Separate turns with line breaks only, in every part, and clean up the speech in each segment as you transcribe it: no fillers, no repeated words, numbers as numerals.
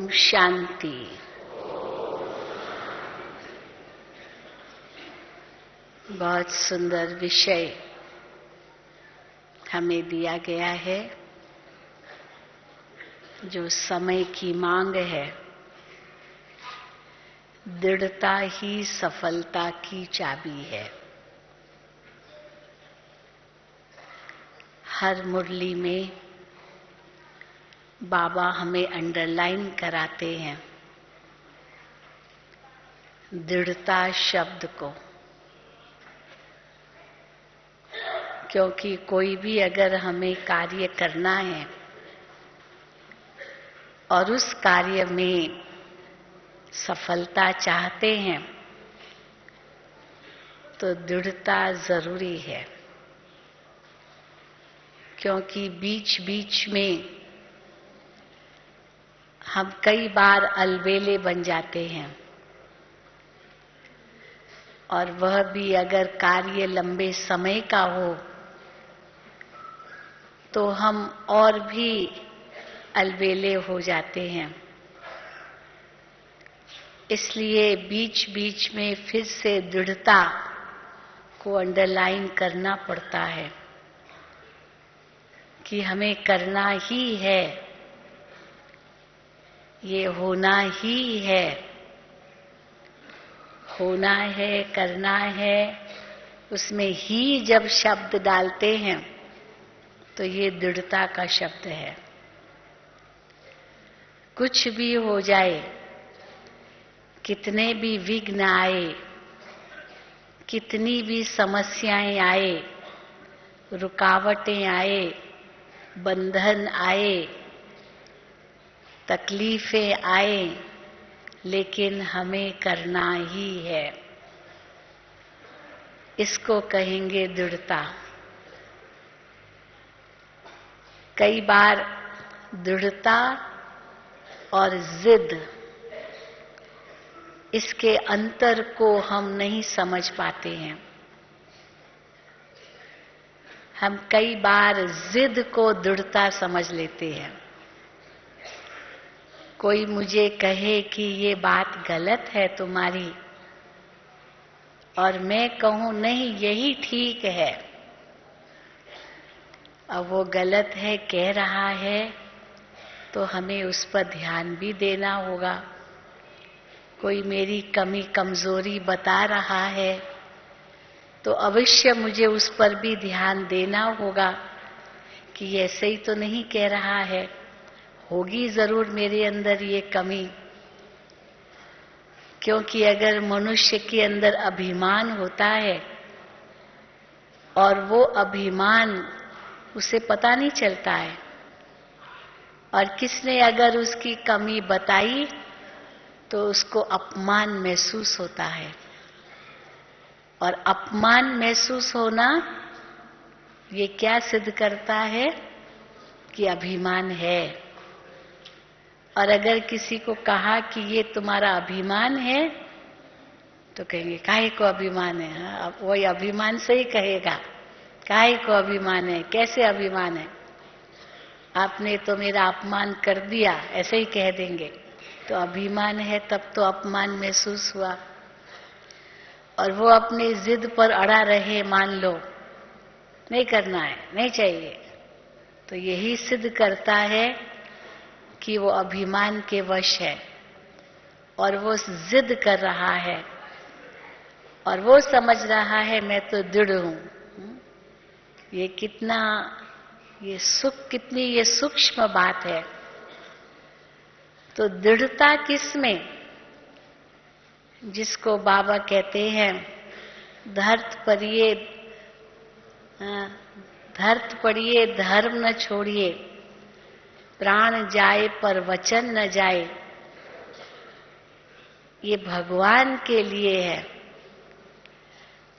शांति। बहुत सुंदर विषय हमें दिया गया है। जो समय की मांग है, दृढ़ता ही सफलता की चाबी है। हर मुरली में बाबा हमें अंडरलाइन कराते हैं दृढ़ता शब्द को, क्योंकि कोई भी अगर हमें कार्य करना है और उस कार्य में सफलता चाहते हैं तो दृढ़ता जरूरी है। क्योंकि बीच बीच में हम कई बार अलबेले बन जाते हैं, और वह भी अगर कार्य लंबे समय का हो तो हम और भी अलबेले हो जाते हैं। इसलिए बीच बीच में फिर से दृढ़ता को अंडरलाइन करना पड़ता है कि हमें करना ही है, ये होना ही है, होना है, करना है। उसमें ही जब शब्द डालते हैं तो ये दृढ़ता का शब्द है। कुछ भी हो जाए, कितने भी विघ्न आए, कितनी भी समस्याएं आए, रुकावटें आए, बंधन आए, तकलीफें आए, लेकिन हमें करना ही है। इसको कहेंगे दृढ़ता। कई बार दृढ़ता और जिद, इसके अंतर को हम नहीं समझ पाते हैं। हम कई बार जिद को दृढ़ता समझ लेते हैं। कोई मुझे कहे कि ये बात गलत है तुम्हारी, और मैं कहूं नहीं यही ठीक है। अब वो गलत है कह रहा है तो हमें उस पर ध्यान भी देना होगा। कोई मेरी कमी कमजोरी बता रहा है तो अवश्य मुझे उस पर भी ध्यान देना होगा कि ऐसे ही तो नहीं कह रहा है, होगी जरूर मेरे अंदर ये कमी। क्योंकि अगर मनुष्य के अंदर अभिमान होता है और वो अभिमान उसे पता नहीं चलता है, और किसने अगर उसकी कमी बताई तो उसको अपमान महसूस होता है। और अपमान महसूस होना ये क्या सिद्ध करता है कि अभिमान है। और अगर किसी को कहा कि ये तुम्हारा अभिमान है तो कहेंगे काहे को अभिमान है। हाँ, अब वही अभिमान से ही कहेगा काहे को अभिमान है, कैसे अभिमान है, आपने तो मेरा अपमान कर दिया, ऐसे ही कह देंगे। तो अभिमान है तब तो अपमान महसूस हुआ। और वो अपनी जिद पर अड़ा रहे, मान लो नहीं करना है, नहीं चाहिए, तो यही सिद्ध करता है कि वो अभिमान के वश है और वो जिद कर रहा है और वो समझ रहा है मैं तो दृढ़ हूं। ये कितना, ये कितनी ये सूक्ष्म बात है। तो दृढ़ता किसमें, जिसको बाबा कहते हैं धरत पड़िए धर्म न छोड़िए, प्राण जाए पर वचन न जाए। ये भगवान के लिए है।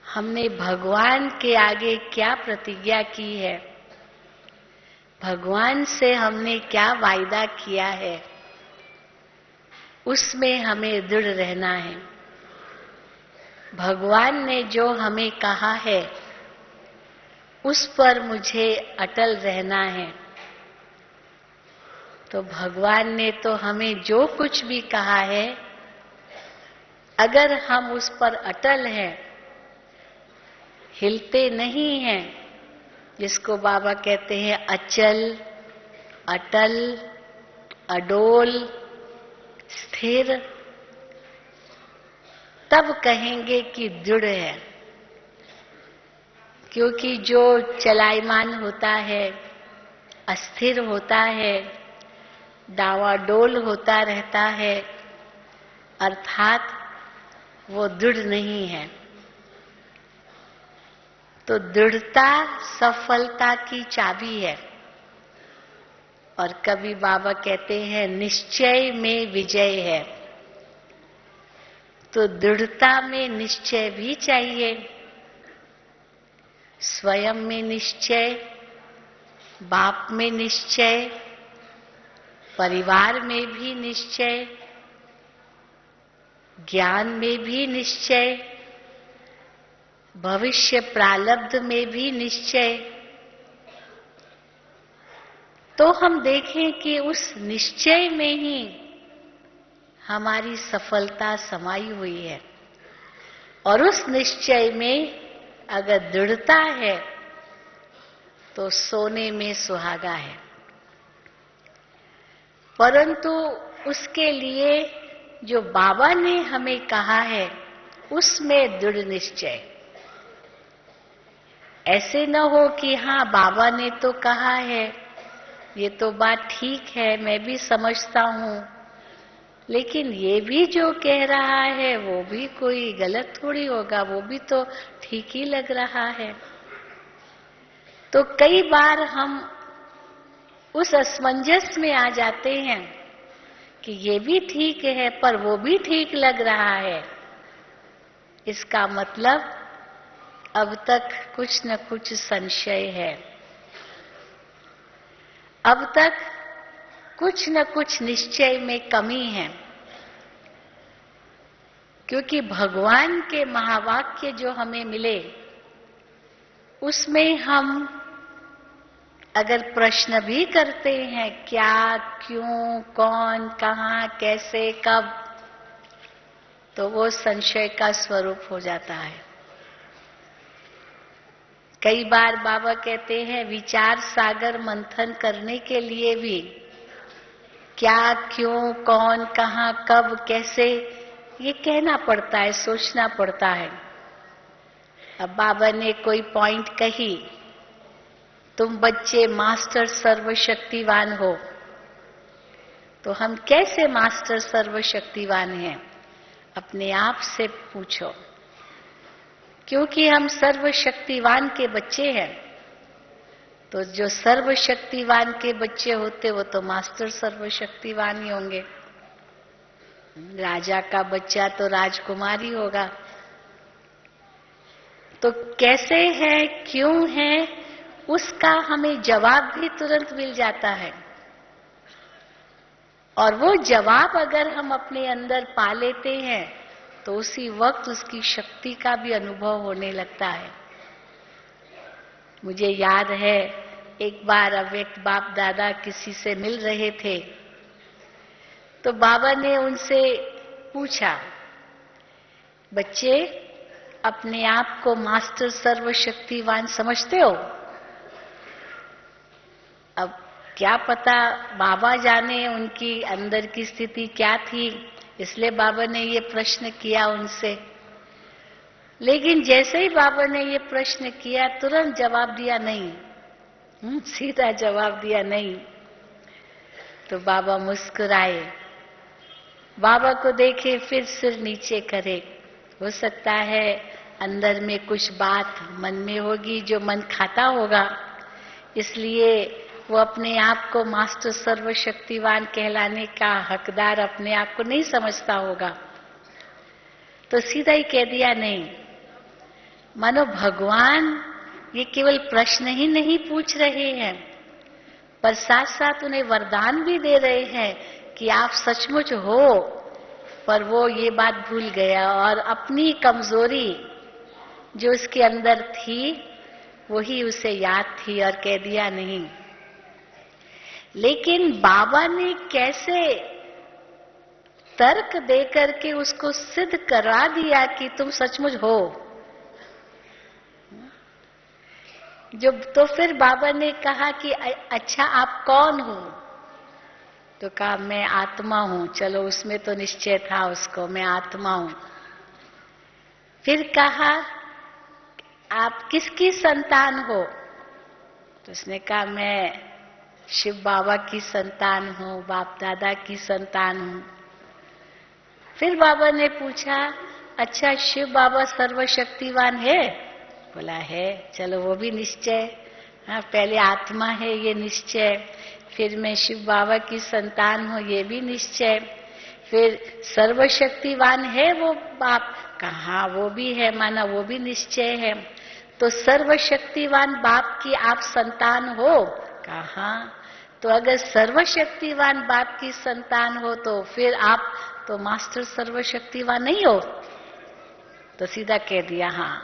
हमने भगवान के आगे क्या प्रतिज्ञा की है, भगवान से हमने क्या वायदा किया है, उसमें हमें दृढ़ रहना है। भगवान ने जो हमें कहा है उस पर मुझे अटल रहना है। तो भगवान ने तो हमें जो कुछ भी कहा है, अगर हम उस पर अटल हैं, हिलते नहीं हैं, जिसको बाबा कहते हैं अचल, अटल, अडोल, स्थिर, तब कहेंगे कि दृढ़ है। क्योंकि जो चलायमान होता है, अस्थिर होता है, डावाडोल होता रहता है, अर्थात वो दृढ़ नहीं है। तो दृढ़ता सफलता की चाबी है। और कभी बाबा कहते हैं निश्चय में विजय है। तो दृढ़ता में निश्चय भी चाहिए, स्वयं में निश्चय, बाप में निश्चय, परिवार में भी निश्चय, ज्ञान में भी निश्चय, भविष्य प्रारब्ध में भी निश्चय। तो हम देखें कि उस निश्चय में ही हमारी सफलता समाई हुई है। और उस निश्चय में अगर दृढ़ता है तो सोने में सुहागा है। परंतु उसके लिए जो बाबा ने हमें कहा है उसमें दृढ़ निश्चय। ऐसे न हो कि हाँ बाबा ने तो कहा है, ये तो बात ठीक है, मैं भी समझता हूं, लेकिन ये भी जो कह रहा है वो भी कोई गलत थोड़ी होगा, वो भी तो ठीक ही लग रहा है। तो कई बार हम उस असमंजस में आ जाते हैं कि ये भी ठीक है पर वो भी ठीक लग रहा है। इसका मतलब अब तक कुछ न कुछ संशय है, अब तक कुछ न कुछ निश्चय में कमी है। क्योंकि भगवान के महावाक्य जो हमें मिले उसमें हम अगर प्रश्न भी करते हैं क्या, क्यों, कौन, कहां, कैसे, कब, तो वो संशय का स्वरूप हो जाता है। कई बार बाबा कहते हैं विचार सागर मंथन करने के लिए भी क्या, क्यों, कौन, कहां, कब, कैसे, ये कहना पड़ता है, सोचना पड़ता है। अब बाबा ने कोई पॉइंट कही, तुम बच्चे मास्टर सर्वशक्तिवान हो, तो हम कैसे मास्टर सर्वशक्तिवान हैं? अपने आप से पूछो। क्योंकि हम सर्वशक्तिवान के बच्चे हैं, तो जो सर्वशक्तिवान के बच्चे होते वो तो मास्टर सर्वशक्तिवान ही होंगे। राजा का बच्चा तो राजकुमार ही होगा। तो कैसे है, क्यों है, उसका हमें जवाब भी तुरंत मिल जाता है। और वो जवाब अगर हम अपने अंदर पा लेते हैं तो उसी वक्त उसकी शक्ति का भी अनुभव होने लगता है। मुझे याद है एक बार अव्यक्त बाप दादा किसी से मिल रहे थे, तो बाबा ने उनसे पूछा, बच्चे अपने आप को मास्टर सर्वशक्तिवान समझते हो? अब क्या पता, बाबा जाने उनकी अंदर की स्थिति क्या थी, इसलिए बाबा ने ये प्रश्न किया उनसे। लेकिन जैसे ही बाबा ने ये प्रश्न किया तुरंत जवाब दिया नहीं, सीधा जवाब दिया नहीं। तो बाबा मुस्कुराए, बाबा को देखे, फिर सिर नीचे करे। हो सकता है अंदर में कुछ बात मन में होगी जो मन खाता होगा, इसलिए वो अपने आप को मास्टर सर्वशक्तिवान कहलाने का हकदार अपने आप को नहीं समझता होगा। तो सीधा ही कह दिया नहीं। मानो भगवान ये केवल प्रश्न ही नहीं पूछ रहे हैं, पर साथ साथ उन्हें वरदान भी दे रहे हैं कि आप सचमुच हो। पर वो ये बात भूल गया और अपनी कमजोरी जो उसके अंदर थी वही उसे याद थी और कह दिया नहीं। लेकिन बाबा ने कैसे तर्क देकर के उसको सिद्ध करा दिया कि तुम सचमुच हो। जब तो फिर बाबा ने कहा कि अच्छा आप कौन हो? तो कहा मैं आत्मा हूं। चलो उसमें तो निश्चय था उसको, मैं आत्मा हूं। फिर कहा आप किसकी संतान हो? तो उसने कहा मैं शिव बाबा की संतान हूं, बाप दादा की संतान हूं। फिर बाबा ने पूछा अच्छा शिव बाबा सर्वशक्तिवान है? बोला है। चलो वो भी निश्चय। हाँ, पहले आत्मा है ये निश्चय, फिर मैं शिव बाबा की संतान हूं ये भी निश्चय, फिर सर्वशक्तिवान है वो बाप, कहा वो भी है, माना वो भी निश्चय है। तो सर्वशक्तिवान बाप की आप संतान हो? कहा। तो अगर सर्वशक्तिवान बाप की संतान हो तो फिर आप तो मास्टर सर्वशक्तिवान नहीं हो? तो सीधा कह दिया हाँ।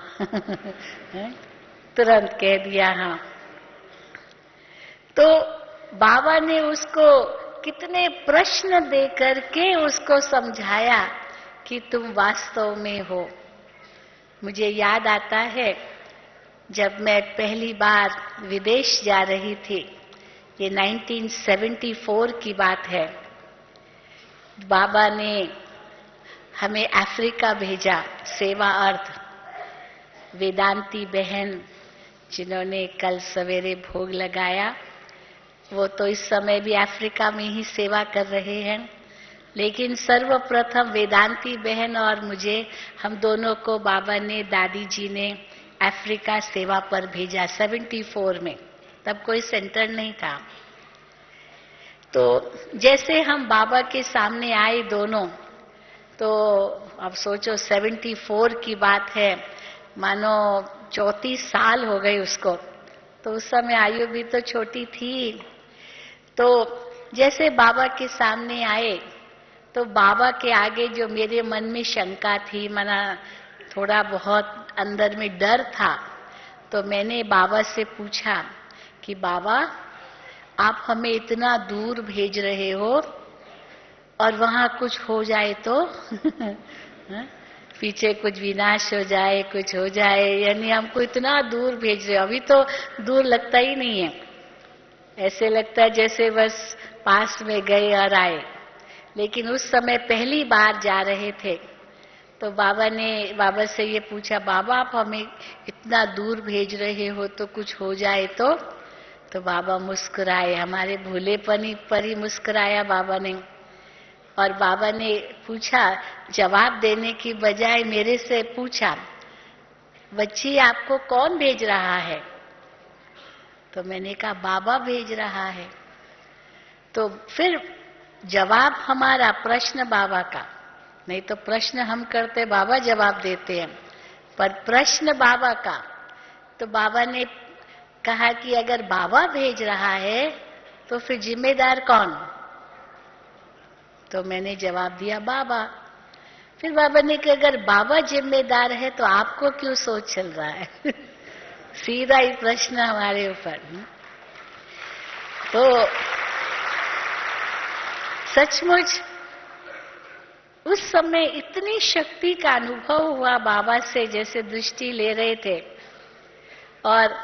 तुरंत कह दिया हाँ। तो बाबा ने उसको कितने प्रश्न दे करके उसको समझाया कि तुम वास्तव में हो। मुझे याद आता है जब मैं पहली बार विदेश जा रही थी, ये 1974 की बात है। बाबा ने हमें अफ्रीका भेजा सेवा अर्थ। वेदांती बहन जिन्होंने कल सवेरे भोग लगाया, वो तो इस समय भी अफ्रीका में ही सेवा कर रहे हैं, लेकिन सर्वप्रथम वेदांती बहन और मुझे, हम दोनों को बाबा ने, दादी जी ने अफ्रीका सेवा पर भेजा 74 में। तब कोई सेंटर नहीं था। तो जैसे हम बाबा के सामने आए दोनों, तो अब सोचो 74 की बात है, मानो 34 साल हो गए उसको। तो उस समय आयु भी तो छोटी थी। तो जैसे बाबा के सामने आए तो बाबा के आगे जो मेरे मन में शंका थी, माना थोड़ा बहुत अंदर में डर था, तो मैंने बाबा से पूछा कि बाबा आप हमें इतना दूर भेज रहे हो और वहां कुछ हो जाए तो पीछे कुछ विनाश हो जाए, कुछ हो जाए, यानी हमको इतना दूर भेज रहे हो। अभी तो दूर लगता ही नहीं है, ऐसे लगता है जैसे बस पास में गए और आए। लेकिन उस समय पहली बार जा रहे थे तो बाबा से ये पूछा, बाबा आप हमें इतना दूर भेज रहे हो तो कुछ हो जाए तो बाबा मुस्कुराए, हमारे भूलेपनी पर ही मुस्कुराया बाबा ने। और बाबा ने पूछा, जवाब देने की बजाय मेरे से पूछा, बच्ची आपको कौन भेज रहा है? तो मैंने कहा बाबा भेज रहा है। तो फिर जवाब हमारा, प्रश्न बाबा का, नहीं तो प्रश्न हम करते बाबा जवाब देते हैं, पर प्रश्न बाबा का। तो बाबा ने कहा कि अगर बाबा भेज रहा है तो फिर जिम्मेदार कौन? तो मैंने जवाब दिया बाबा। फिर बाबा ने कहा अगर बाबा जिम्मेदार है तो आपको क्यों सोच चल रहा है? सीधा ही प्रश्न हमारे ऊपर। तो सचमुच उस समय इतनी शक्ति का अनुभव हुआ बाबा से, जैसे दृष्टि ले रहे थे और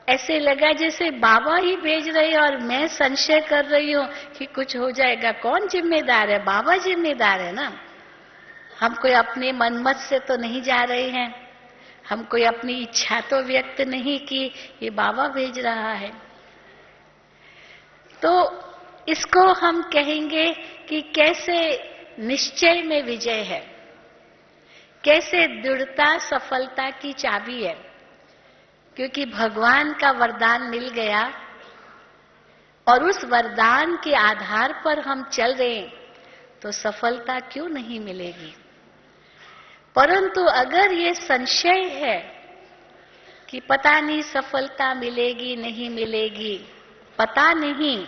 ऐसे लगा जैसे बाबा ही भेज रहे और मैं संशय कर रही हूं कि कुछ हो जाएगा। कौन जिम्मेदार है? बाबा जिम्मेदार है ना। हम कोई अपने मनमत से तो नहीं जा रहे हैं, हम कोई अपनी इच्छा तो व्यक्त नहीं की, ये बाबा भेज रहा है। तो इसको हम कहेंगे कि कैसे निश्चय में विजय है, कैसे दृढ़ता सफलता की चाबी है। क्योंकि भगवान का वरदान मिल गया और उस वरदान के आधार पर हम चल रहे हैं तो सफलता क्यों नहीं मिलेगी। परंतु अगर ये संशय है कि पता नहीं सफलता मिलेगी नहीं मिलेगी, पता नहीं,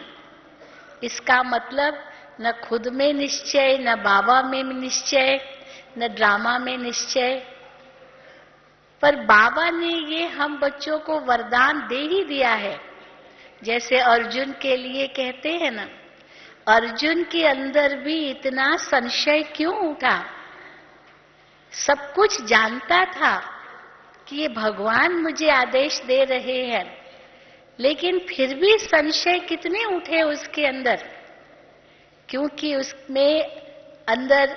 इसका मतलब न खुद में निश्चय, न बाबा में निश्चय, न ड्रामा में निश्चय। पर बाबा ने ये हम बच्चों को वरदान दे ही दिया है, जैसे अर्जुन के लिए कहते हैं ना, अर्जुन के अंदर भी इतना संशय क्यों उठा? सब कुछ जानता था कि ये भगवान मुझे आदेश दे रहे हैं, लेकिन फिर भी संशय कितने उठे उसके अंदर? क्योंकि उसमें अंदर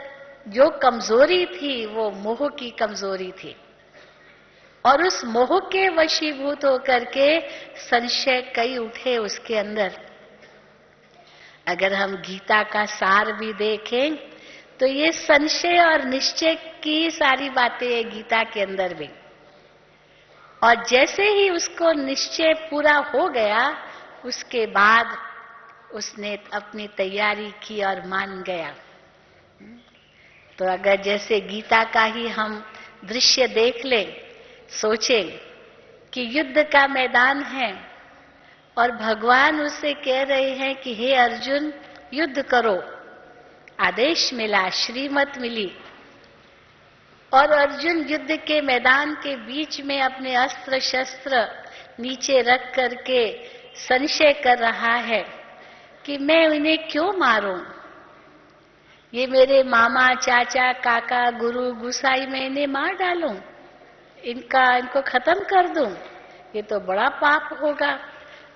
जो कमजोरी थी वो मोह की कमजोरी थी, और उस मोह के वशीभूत होकर के संशय कई उठे उसके अंदर। अगर हम गीता का सार भी देखें तो ये संशय और निश्चय की सारी बातें है गीता के अंदर भी। और जैसे ही उसको निश्चय पूरा हो गया, उसके बाद उसने अपनी तैयारी की और मान गया। तो अगर जैसे गीता का ही हम दृश्य देख ले, सोचे कि युद्ध का मैदान है और भगवान उसे कह रहे हैं कि हे अर्जुन युद्ध करो, आदेश मिला, श्रीमत मिली, और अर्जुन युद्ध के मैदान के बीच में अपने अस्त्र शस्त्र नीचे रख करके संशय कर रहा है कि मैं इन्हें क्यों मारूं? ये मेरे मामा, चाचा, काका, गुरु, गुसाई, मैं इन्हें मार डालूं, इनको खत्म कर दूं, ये तो बड़ा पाप होगा।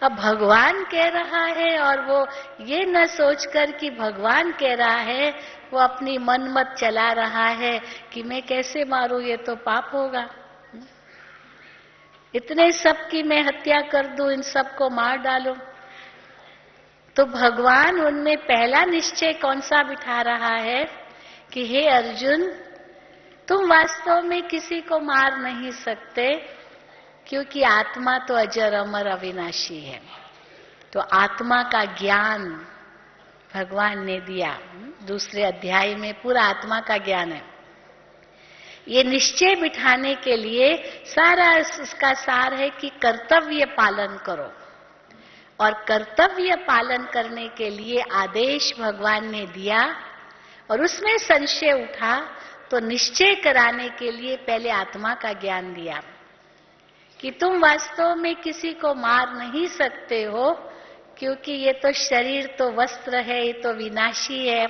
अब भगवान कह रहा है, और वो ये न सोचकर कि भगवान कह रहा है, वो अपनी मनमत चला रहा है कि मैं कैसे मारूं, ये तो पाप होगा। इतने सब की मैं हत्या कर दूं, इन सबको मार डालूं। तो भगवान उनमें पहला निश्चय कौन सा बिठा रहा है कि हे अर्जुन, तुम वास्तव में किसी को मार नहीं सकते, क्योंकि आत्मा तो अजर अमर अविनाशी है। तो आत्मा का ज्ञान भगवान ने दिया, दूसरे अध्याय में पूरा आत्मा का ज्ञान है। ये निश्चय बिठाने के लिए सारा इसका सार है कि कर्तव्य पालन करो, और कर्तव्य पालन करने के लिए आदेश भगवान ने दिया, और उसमें संशय उठा तो निश्चय कराने के लिए पहले आत्मा का ज्ञान दिया कि तुम वास्तव में किसी को मार नहीं सकते हो, क्योंकि ये तो शरीर तो वस्त्र है, ये तो विनाशी है,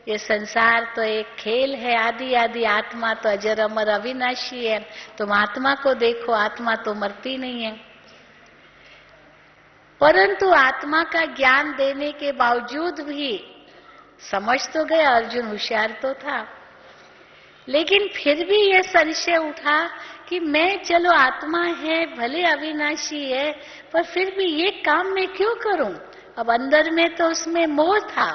ये संसार तो एक खेल है, आदि आदि, आत्मा तो अजर अमर अविनाशी है। तुम आत्मा को देखो, आत्मा तो मरती नहीं है। परंतु आत्मा का ज्ञान देने के बावजूद भी समझ तो गया, अर्जुन होशियार तो था, लेकिन फिर भी यह संशय उठा कि मैं, चलो आत्मा है, भले अविनाशी है, पर फिर भी ये काम मैं क्यों करूं? अब अंदर में तो उसमें मोह था,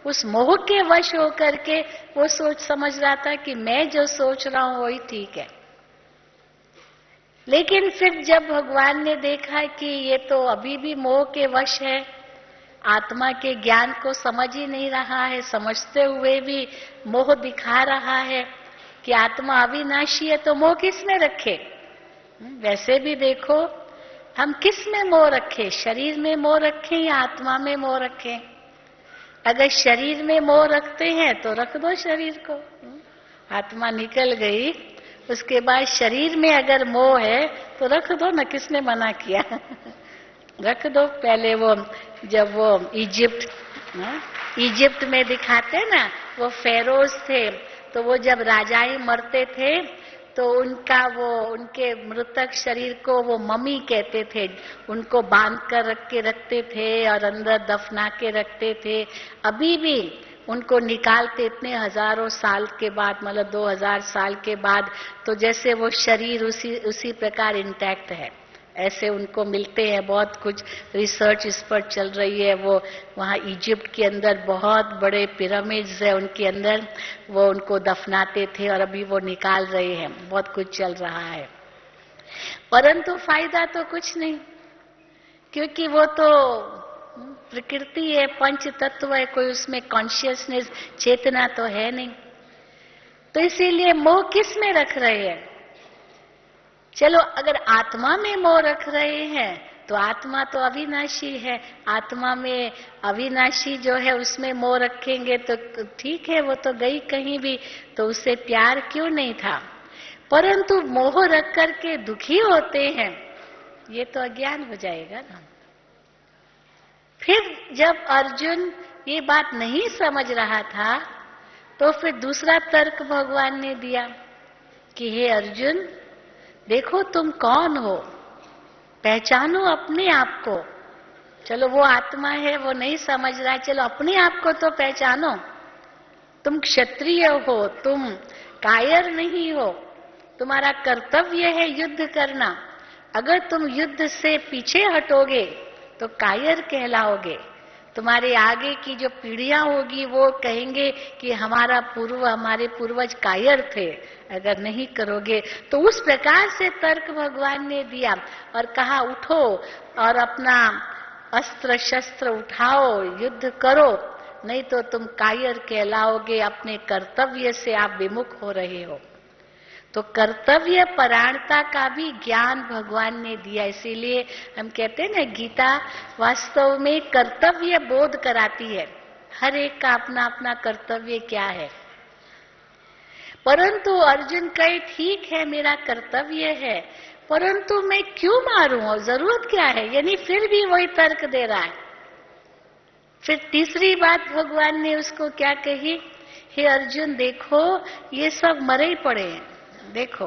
उस मोह के वश होकर के वो सोच समझ रहा था कि मैं जो सोच रहा हूं वही ठीक है। लेकिन फिर जब भगवान ने देखा कि ये तो अभी भी मोह के वश है, आत्मा के ज्ञान को समझ ही नहीं रहा है, समझते हुए भी मोह दिखा रहा है कि आत्मा अविनाशी है, तो मोह किस में रखे? वैसे भी देखो हम किस में मोह रखें, शरीर में मोह रखें या आत्मा में मोह रखें? अगर शरीर में मोह रखते हैं तो रख दो शरीर को, आत्मा निकल गई, उसके बाद शरीर में अगर मोह है तो रख दो ना, किसने मना किया? रख दो। पहले वो जब वो इजिप्ट में दिखाते ना, वो फेरोज थे, तो वो जब राजाई मरते थे तो उनके मृतक शरीर को वो मम्मी कहते थे, उनको बांध कर रखते थे और अंदर दफना के रखते थे। अभी भी उनको निकालते इतने हजारों साल के बाद, मतलब 2000 साल के बाद, तो जैसे वो शरीर उसी प्रकार इंटैक्ट है, ऐसे उनको मिलते हैं। बहुत कुछ रिसर्च इस पर चल रही है। वो वहाँ इजिप्ट के अंदर बहुत बड़े पिरामिड्स है, उनके अंदर वो उनको दफनाते थे और अभी वो निकाल रहे हैं, बहुत कुछ चल रहा है। परंतु फायदा तो कुछ नहीं, क्योंकि वो तो प्रकृति है, पंच तत्व है, कोई उसमें कॉन्शियसनेस, चेतना तो है नहीं। तो इसीलिए मोह किस में रख रहे हैं? चलो अगर आत्मा में मोह रख रहे हैं तो आत्मा तो अविनाशी है, आत्मा में अविनाशी जो है उसमें मोह रखेंगे तो ठीक है, वो तो गई कहीं भी, तो उससे प्यार क्यों नहीं था? परंतु मोह रख करके दुखी होते हैं, ये तो अज्ञान हो जाएगा ना। फिर जब अर्जुन ये बात नहीं समझ रहा था तो फिर दूसरा तर्क भगवान ने दिया कि हे अर्जुन, देखो तुम कौन हो, पहचानो अपने आप को। चलो वो आत्मा है, वो नहीं समझ रहा है, चलो अपने आप को तो पहचानो। तुम क्षत्रिय हो, तुम कायर नहीं हो, तुम्हारा कर्तव्य है युद्ध करना। अगर तुम युद्ध से पीछे हटोगे तो कायर कहलाओगे। तुम्हारे आगे की जो पीढ़ियां होगी वो कहेंगे कि हमारे पूर्वज कायर थे, अगर नहीं करोगे। तो उस प्रकार से तर्क भगवान ने दिया और कहा उठो और अपना अस्त्र शस्त्र उठाओ, युद्ध करो, नहीं तो तुम कायर कहलाओगे, अपने कर्तव्य से आप विमुख हो रहे हो। तो कर्तव्य परायणता का भी ज्ञान भगवान ने दिया। इसीलिए हम कहते हैं ना, गीता वास्तव में कर्तव्य बोध कराती है। हर एक का अपना अपना कर्तव्य क्या है। परंतु अर्जुन कहे ठीक है, मेरा कर्तव्य है, परंतु मैं क्यों मारूं और जरूरत क्या है? यानी फिर भी वही तर्क दे रहा है। फिर तीसरी बात भगवान ने उसको क्या कही, हे अर्जुन देखो ये सब मरे ही पड़े हैं। देखो,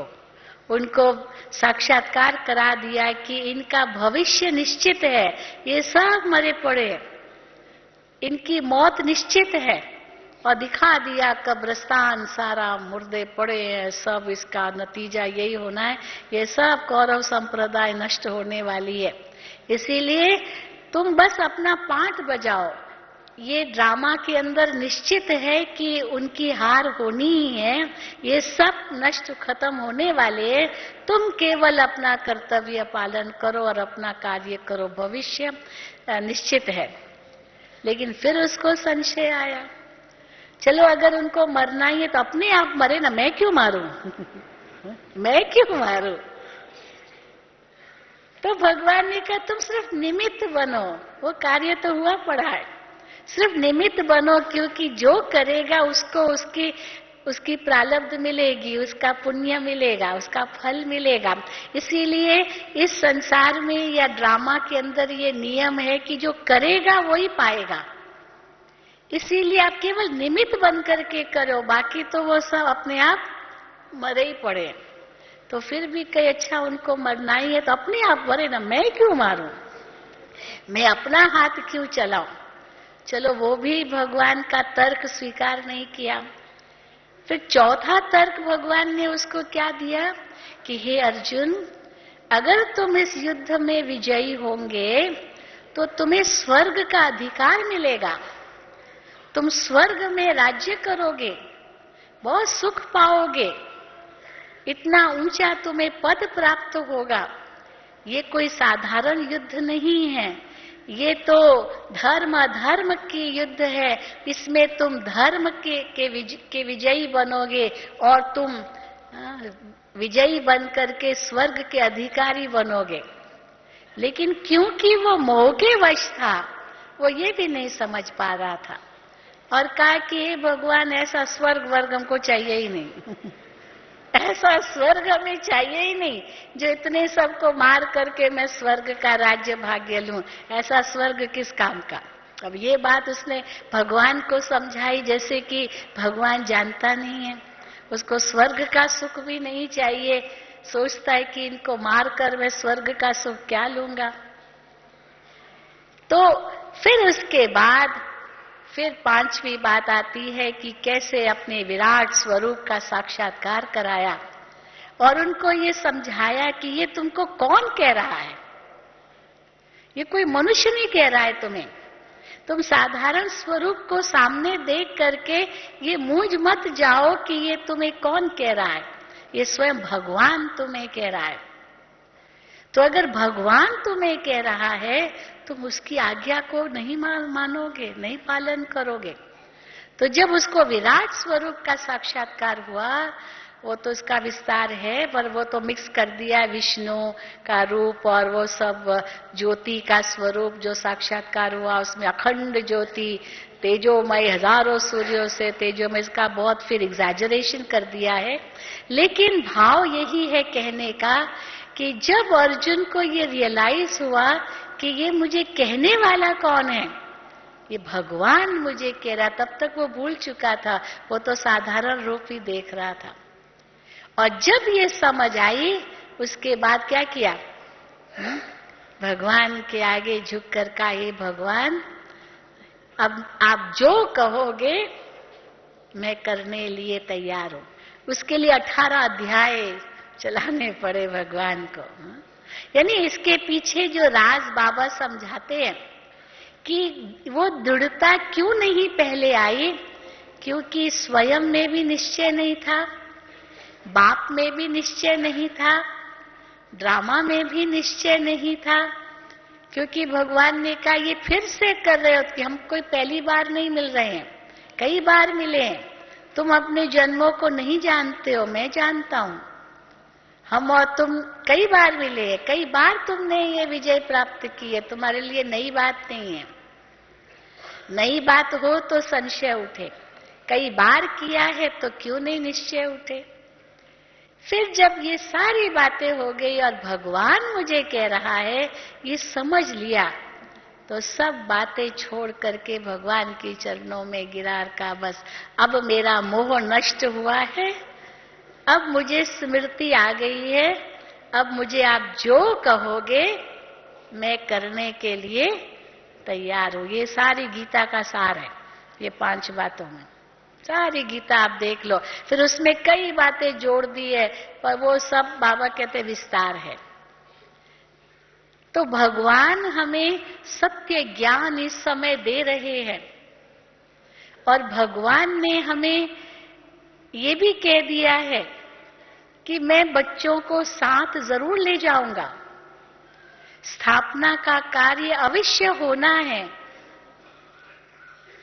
उनको साक्षात्कार करा दिया कि इनका भविष्य निश्चित है, ये सब मरे पड़े हैं, इनकी मौत निश्चित है। और दिखा दिया कब्रिस्तान सारा मुर्दे पड़े हैं, सब इसका नतीजा यही होना है, ये सब कौरव संप्रदाय नष्ट होने वाली है। इसीलिए तुम बस अपना पाठ बजाओ। ये ड्रामा के अंदर निश्चित है कि उनकी हार होनी ही है, ये सब नष्ट खत्म होने वाले हैं। तुम केवल अपना कर्तव्य पालन करो और अपना कार्य करो, भविष्य निश्चित है। लेकिन फिर उसको संशय आया, चलो अगर उनको मरना ही है तो अपने आप मरे ना, मैं क्यों मारूं? मैं क्यों मारूं? तो भगवान ने कहा तुम सिर्फ निमित्त बनो, वो कार्य तो हुआ पड़ा है, सिर्फ निमित्त बनो, क्योंकि जो करेगा उसको उसकी प्रारब्ध मिलेगी, उसका पुण्य मिलेगा, उसका फल मिलेगा। इसीलिए इस संसार में या ड्रामा के अंदर ये नियम है कि जो करेगा वही पाएगा। इसीलिए आप केवल निमित्त बन करके करो, बाकी तो वो सब अपने आप मरे ही पड़े। तो फिर भी कहे अच्छा उनको मरना ही है तो अपने आप मरे ना, मैं क्यों मारूं, मैं अपना हाथ क्यों चलाऊं? चलो वो भी भगवान का तर्क स्वीकार नहीं किया। फिर चौथा तर्क भगवान ने उसको क्या दिया कि हे अर्जुन, अगर तुम इस युद्ध में विजयी होंगे तो तुम्हें स्वर्ग का अधिकार मिलेगा, तुम स्वर्ग में राज्य करोगे, बहुत सुख पाओगे, इतना ऊंचा तुम्हें पद प्राप्त होगा। ये कोई साधारण युद्ध नहीं है, ये तो धर्म अधर्म की युद्ध है। इसमें तुम धर्म के विजयी बनोगे और तुम विजयी बन करके स्वर्ग के अधिकारी बनोगे। लेकिन क्योंकि वो मोह के वश था, वो ये भी नहीं समझ पा रहा था और कहा कि हे भगवान, ऐसा स्वर्ग वर्ग हमको चाहिए ही नहीं। ऐसा स्वर्ग हमें चाहिए ही नहीं जो इतने सबको मार करके मैं स्वर्ग का राज्य भाग्य लूं। ऐसा स्वर्ग किस काम का? अब ये बात उसने भगवान को समझाई, जैसे कि भगवान जानता नहीं है, उसको स्वर्ग का सुख भी नहीं चाहिए। सोचता है कि इनको मार कर मैं स्वर्ग का सुख क्या लूंगा। तो फिर उसके बाद फिर पांचवी बात आती है कि कैसे अपने विराट स्वरूप का साक्षात्कार कराया और उनको ये समझाया कि ये तुमको कौन कह रहा है, ये कोई मनुष्य नहीं कह रहा है तुम्हें। तुम साधारण स्वरूप को सामने देख करके ये मूंझ मत जाओ कि ये तुम्हें कौन कह रहा है, ये स्वयं भगवान तुम्हें कह रहा है। तो अगर भगवान तुम्हें कह रहा है तुम उसकी आज्ञा को नहीं मानोगे, नहीं पालन करोगे। तो जब उसको विराट स्वरूप का साक्षात्कार हुआ, वो तो उसका विस्तार है, पर वो तो मिक्स कर दिया विष्णु का रूप और वो सब ज्योति का स्वरूप जो साक्षात्कार हुआ, उसमें अखंड ज्योति तेजोमय, हजारों सूर्यों से तेजोमय, इसका बहुत फिर एग्जैजरेशन कर दिया है। लेकिन भाव यही है कहने का कि जब अर्जुन को ये रियलाइज हुआ कि ये मुझे कहने वाला कौन है, ये भगवान मुझे कह रहा। तब तक वो भूल चुका था, वो तो साधारण रूप ही देख रहा था। और जब ये समझ आई, उसके बाद क्या किया? भगवान के आगे झुक कर कहा, हे भगवान, अब आप जो कहोगे मैं करने लिए तैयार हूं। उसके लिए 18 अध्याय चलाने पड़े भगवान को। यानी इसके पीछे जो राज बाबा समझाते हैं कि वो दृढ़ता क्यों नहीं पहले आई, क्योंकि स्वयं में भी निश्चय नहीं था, बाप में भी निश्चय नहीं था, ड्रामा में भी निश्चय नहीं था। क्योंकि भगवान ने कहा ये फिर से कर रहे हो कि हम कोई पहली बार नहीं मिल रहे हैं, कई बार मिले हैं। तुम अपने जन्मों को नहीं जानते हो, मैं जानता हूं। हम और तुम कई बार मिले हैं, कई बार तुमने ये विजय प्राप्त की है, तुम्हारे लिए नई बात नहीं है। नई बात हो तो संशय उठे, कई बार किया है तो क्यों नहीं निश्चय उठे। फिर जब ये सारी बातें हो गई और भगवान मुझे कह रहा है, ये समझ लिया, तो सब बातें छोड़ करके भगवान के चरणों में गिरा का बस अब मेरा मोह नष्ट हुआ है, अब मुझे स्मृति आ गई है, अब मुझे आप जो कहोगे मैं करने के लिए तैयार हूं। ये सारी गीता का सार है, ये 5 बातों में। सारी गीता आप देख लो, फिर उसमें कई बातें जोड़ दी है, पर वो सब बाबा कहते विस्तार है। तो भगवान हमें सत्य ज्ञान इस समय दे रहे हैं, और भगवान ने हमें ये भी कह दिया है कि मैं बच्चों को साथ जरूर ले जाऊंगा, स्थापना का कार्य अवश्य होना है,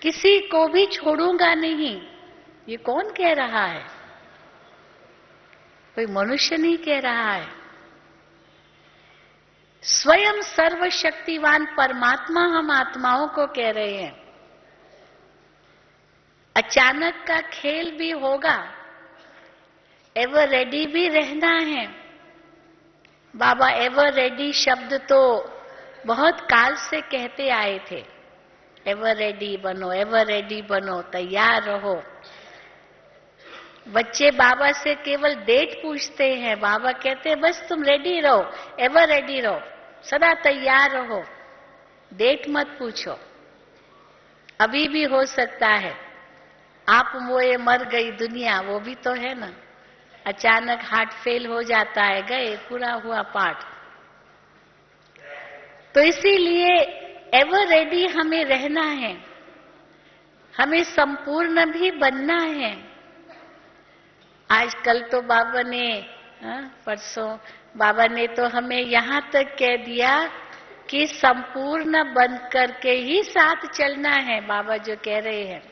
किसी को भी छोड़ूंगा नहीं। ये कौन कह रहा है? कोई मनुष्य नहीं कह रहा है, स्वयं सर्वशक्तिवान परमात्मा हम आत्माओं को कह रहे हैं। अचानक का खेल भी होगा, एवर रेडी भी रहना है। बाबा एवर रेडी शब्द तो बहुत काल से कहते आए थे, एवर रेडी बनो, एवर रेडी बनो, तैयार रहो। बच्चे बाबा से केवल डेट पूछते हैं, बाबा कहते हैं बस तुम रेडी रहो, एवर रेडी रहो, सदा तैयार रहो, डेट मत पूछो। अभी भी हो सकता है आप मोए मर गई दुनिया, वो भी तो है ना, अचानक हार्ट फेल हो जाता है, गए, पूरा हुआ पाठ। तो इसीलिए एवर रेडी हमें रहना है, हमें संपूर्ण भी बनना है। आजकल तो बाबा ने परसों बाबा ने तो हमें यहाँ तक कह दिया कि संपूर्ण बन करके ही साथ चलना है, बाबा जो कह रहे हैं।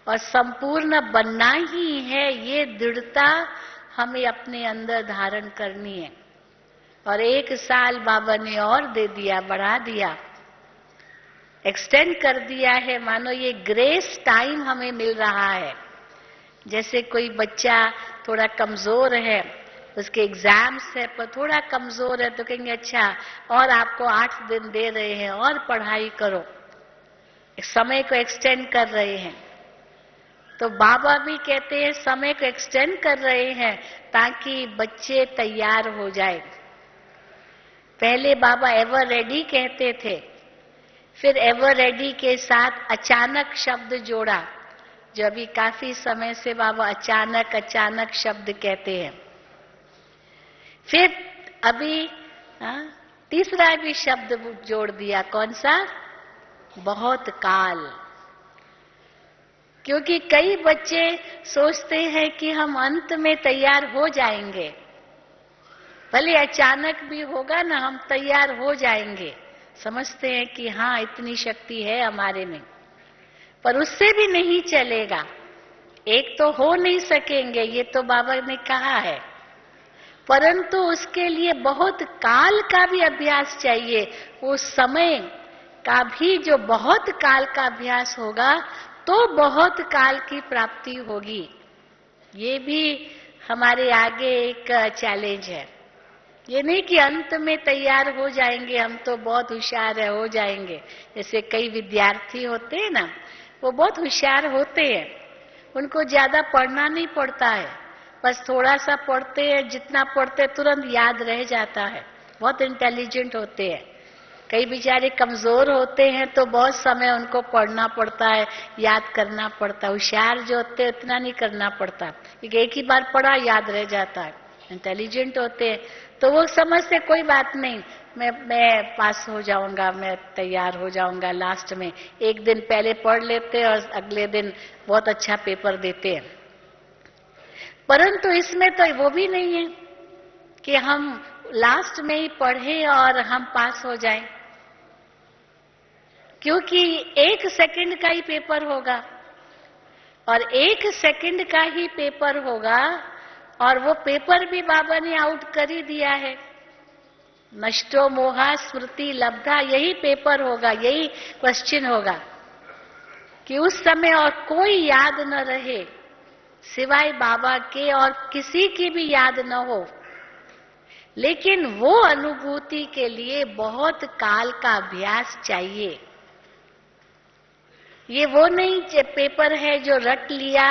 और संपूर्ण बनना ही है, ये दृढ़ता हमें अपने अंदर धारण करनी है। और 1 साल बाबा ने और दे दिया, बढ़ा दिया, एक्सटेंड कर दिया है। मानो ये ग्रेस टाइम हमें मिल रहा है। जैसे कोई बच्चा थोड़ा कमजोर है, उसके एग्जाम्स है पर थोड़ा कमजोर है, तो कहेंगे अच्छा और आपको 8 दिन दे रहे हैं और पढ़ाई करो, समय को एक्सटेंड कर रहे हैं। तो बाबा भी कहते हैं समय को एक्सटेंड कर रहे हैं ताकि बच्चे तैयार हो जाए। पहले बाबा एवर रेडी कहते थे, फिर एवर रेडी के साथ अचानक शब्द जोड़ा, जो अभी काफी समय से बाबा अचानक अचानक शब्द कहते हैं। फिर अभी तीसरा भी शब्द जोड़ दिया, कौन सा? बहुत काल। क्योंकि कई बच्चे सोचते हैं कि हम अंत में तैयार हो जाएंगे, भले अचानक भी होगा ना, हम तैयार हो जाएंगे, समझते हैं कि हाँ इतनी शक्ति है हमारे में, पर उससे भी नहीं चलेगा। एक तो हो नहीं सकेंगे, ये तो बाबा ने कहा है, परंतु उसके लिए बहुत काल का भी अभ्यास चाहिए। वो समय का भी जो बहुत काल का अभ्यास होगा तो बहुत काल की प्राप्ति होगी। ये भी हमारे आगे एक चैलेंज है। ये नहीं कि अंत में तैयार हो जाएंगे, हम तो बहुत होशियार है, हो जाएंगे। जैसे कई विद्यार्थी होते हैं ना, वो बहुत होशियार होते हैं, उनको ज्यादा पढ़ना नहीं पड़ता है, बस थोड़ा सा पढ़ते हैं, जितना पढ़ते तुरंत याद रह जाता है, बहुत इंटेलिजेंट होते हैं। कई बेचारे कमजोर होते हैं तो बहुत समय उनको पढ़ना पड़ता है, याद करना पड़ता है। होशियार जो होते हैं इतना नहीं करना पड़ता, एक ही बार पढ़ा याद रह जाता है। इंटेलिजेंट होते हैं तो वो समझते कोई बात नहीं, मैं पास हो जाऊंगा, मैं तैयार हो जाऊंगा। लास्ट में एक दिन पहले पढ़ लेते हैं और अगले दिन बहुत अच्छा पेपर देते हैं। परंतु इसमें तो वो भी नहीं है कि हम लास्ट में ही पढ़े और हम पास हो जाएं, क्योंकि 1 सेकंड का ही पेपर होगा और 1 सेकंड का ही पेपर होगा, और वो पेपर भी बाबा ने आउट कर ही दिया है। नष्टो मोहा स्मृति लब्धा, यही पेपर होगा, यही क्वेश्चन होगा कि उस समय और कोई याद न रहे सिवाय बाबा के, और किसी की भी याद न हो। लेकिन वो अनुभूति के लिए बहुत काल का अभ्यास चाहिए। ये वो नहीं पेपर है जो रट लिया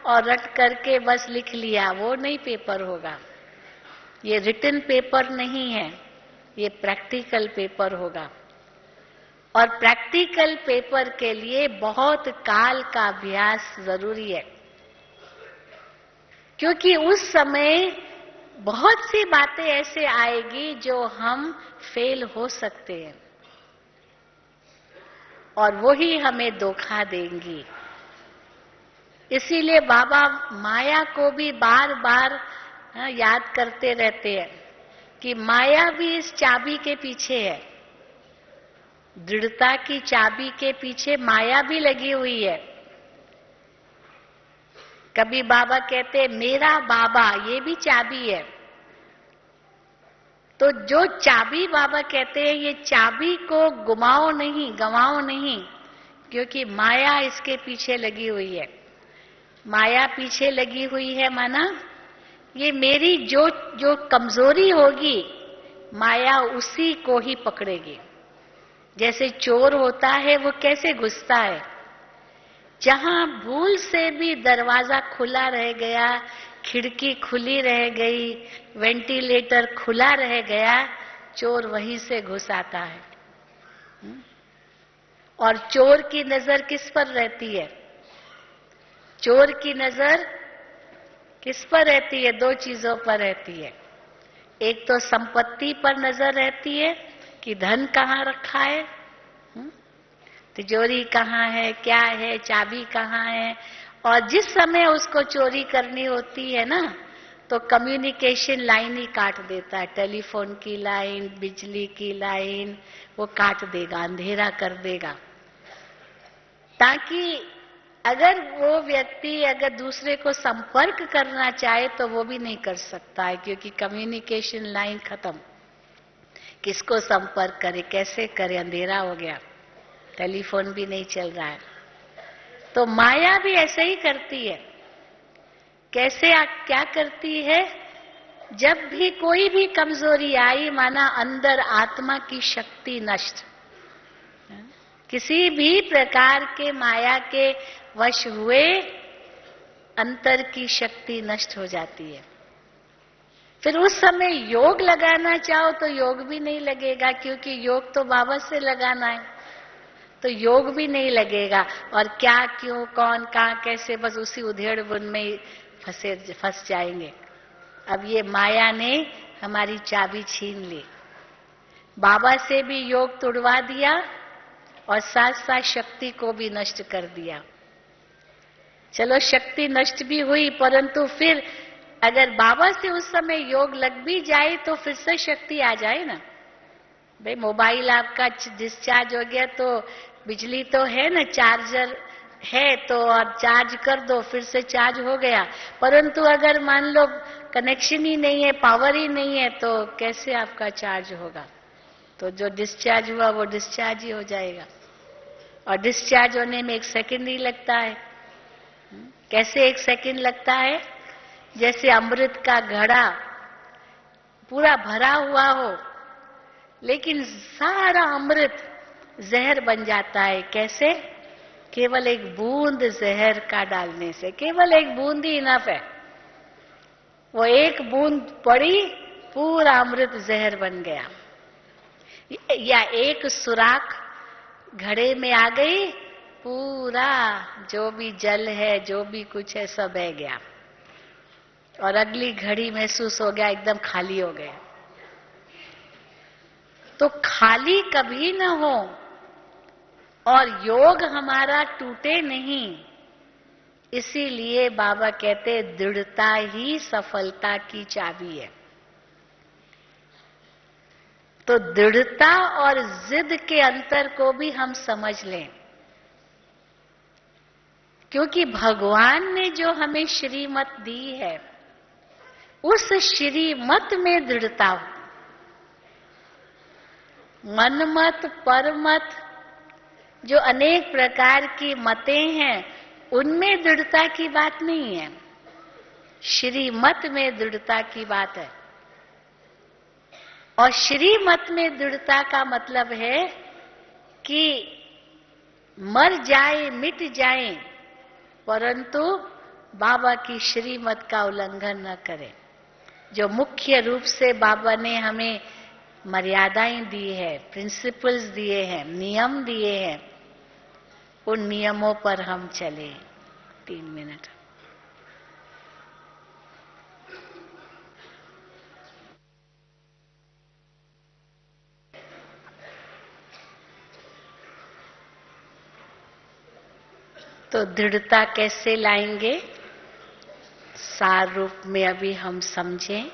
और रट करके बस लिख लिया, वो नहीं पेपर होगा। ये रिटन पेपर नहीं है, ये प्रैक्टिकल पेपर होगा। और प्रैक्टिकल पेपर के लिए बहुत काल का अभ्यास जरूरी है, क्योंकि उस समय बहुत सी बातें ऐसे आएगी जो हम फेल हो सकते हैं और वही हमें धोखा देंगी। इसीलिए बाबा माया को भी बार बार याद करते रहते हैं कि माया भी इस चाबी के पीछे है। दृढ़ता की चाबी के पीछे माया भी लगी हुई है। कभी बाबा कहते हैं मेरा बाबा, ये भी चाबी है। तो जो चाबी बाबा कहते हैं, ये चाबी को गुमाओ नहीं, गंवाओ नहीं, क्योंकि माया इसके पीछे लगी हुई है। माया पीछे लगी हुई है माना ये मेरी जो कमजोरी होगी, माया उसी को ही पकड़ेगी। जैसे चोर होता है, वो कैसे घुसता है? जहां भूल से भी दरवाजा खुला रह गया, खिड़की खुली रह गई, वेंटिलेटर खुला रह गया, चोर वहीं से घुस आता है। और चोर की नजर किस पर रहती है? चोर की नजर किस पर रहती है? 2 चीजों पर रहती है। एक तो संपत्ति पर नजर रहती है कि धन कहाँ रखा है, तिजोरी कहाँ है, क्या है, चाबी कहाँ है। और जिस समय उसको चोरी करनी होती है ना, तो कम्युनिकेशन लाइन ही काट देता है। टेलीफोन की लाइन, बिजली की लाइन, वो काट देगा, अंधेरा कर देगा, ताकि अगर वो व्यक्ति अगर दूसरे को संपर्क करना चाहे तो वो भी नहीं कर सकता है, क्योंकि कम्युनिकेशन लाइन खत्म। किसको संपर्क करे, कैसे करे? अंधेरा हो गया, टेलीफोन भी नहीं चल रहा है। तो माया भी ऐसे ही करती है। कैसे क्या करती है? जब भी कोई भी कमजोरी आई, माना अंदर आत्मा की शक्ति नष्ट, किसी भी प्रकार के माया के वश हुए, अंतर की शक्ति नष्ट हो जाती है। फिर उस समय योग लगाना चाहो तो योग भी नहीं लगेगा, क्योंकि योग तो बाबा से लगाना है, तो योग भी नहीं लगेगा। और क्या, क्यों, कौन, कहाँ, कैसे, बस उसी उधेड़ बुन में ही फंस जाएंगे। अब ये माया ने हमारी चाबी छीन ली, बाबा से भी योग तोड़वा दिया और साथ साथ शक्ति को भी नष्ट कर दिया। चलो शक्ति नष्ट भी हुई, परंतु फिर अगर बाबा से उस समय योग लग भी जाए तो फिर से शक्ति आ जाए ना। भाई मोबाइल आपका डिस्चार्ज हो गया तो बिजली तो है ना, चार्जर है तो आप चार्ज कर दो, फिर से चार्ज हो गया। परंतु अगर मान लो कनेक्शन ही नहीं है, पावर ही नहीं है, तो कैसे आपका चार्ज होगा? तो जो डिस्चार्ज हुआ वो डिस्चार्ज ही हो जाएगा। और डिस्चार्ज होने में 1 सेकंड ही लगता है। कैसे 1 सेकंड लगता है? जैसे अमृत का घड़ा पूरा भरा हुआ हो, लेकिन सारा अमृत जहर बन जाता है। कैसे? केवल एक बूंद जहर का डालने से। केवल एक बूंद ही इनफ है। वो एक बूंद पड़ी, पूरा अमृत जहर बन गया। या एक सुराख घड़े में आ गई, पूरा जो भी जल है, जो भी कुछ है, सब बह गया और अगली घड़ी महसूस हो गया एकदम खाली हो गया। तो खाली कभी न हो और योग हमारा टूटे नहीं, इसीलिए बाबा कहते दृढ़ता ही सफलता की चाबी है। तो दृढ़ता और जिद के अंतर को भी हम समझ लें, क्योंकि भगवान ने जो हमें श्रीमत दी है, उस श्रीमत में दृढ़ता हो। मनमत, परमत, जो अनेक प्रकार की मतें हैं, उनमें दृढ़ता की बात नहीं है। श्रीमत में दृढ़ता की बात है। और श्रीमत में दृढ़ता का मतलब है कि मर जाए, मिट जाए, परंतु बाबा की श्रीमत का उल्लंघन न करें। जो मुख्य रूप से बाबा ने हमें मर्यादाएं दी है, प्रिंसिपल्स दिए हैं, नियम दिए हैं, उन नियमों पर हम चले। 3 मिनट। तो दृढ़ता कैसे लाएंगे, सार रूप में अभी हम समझें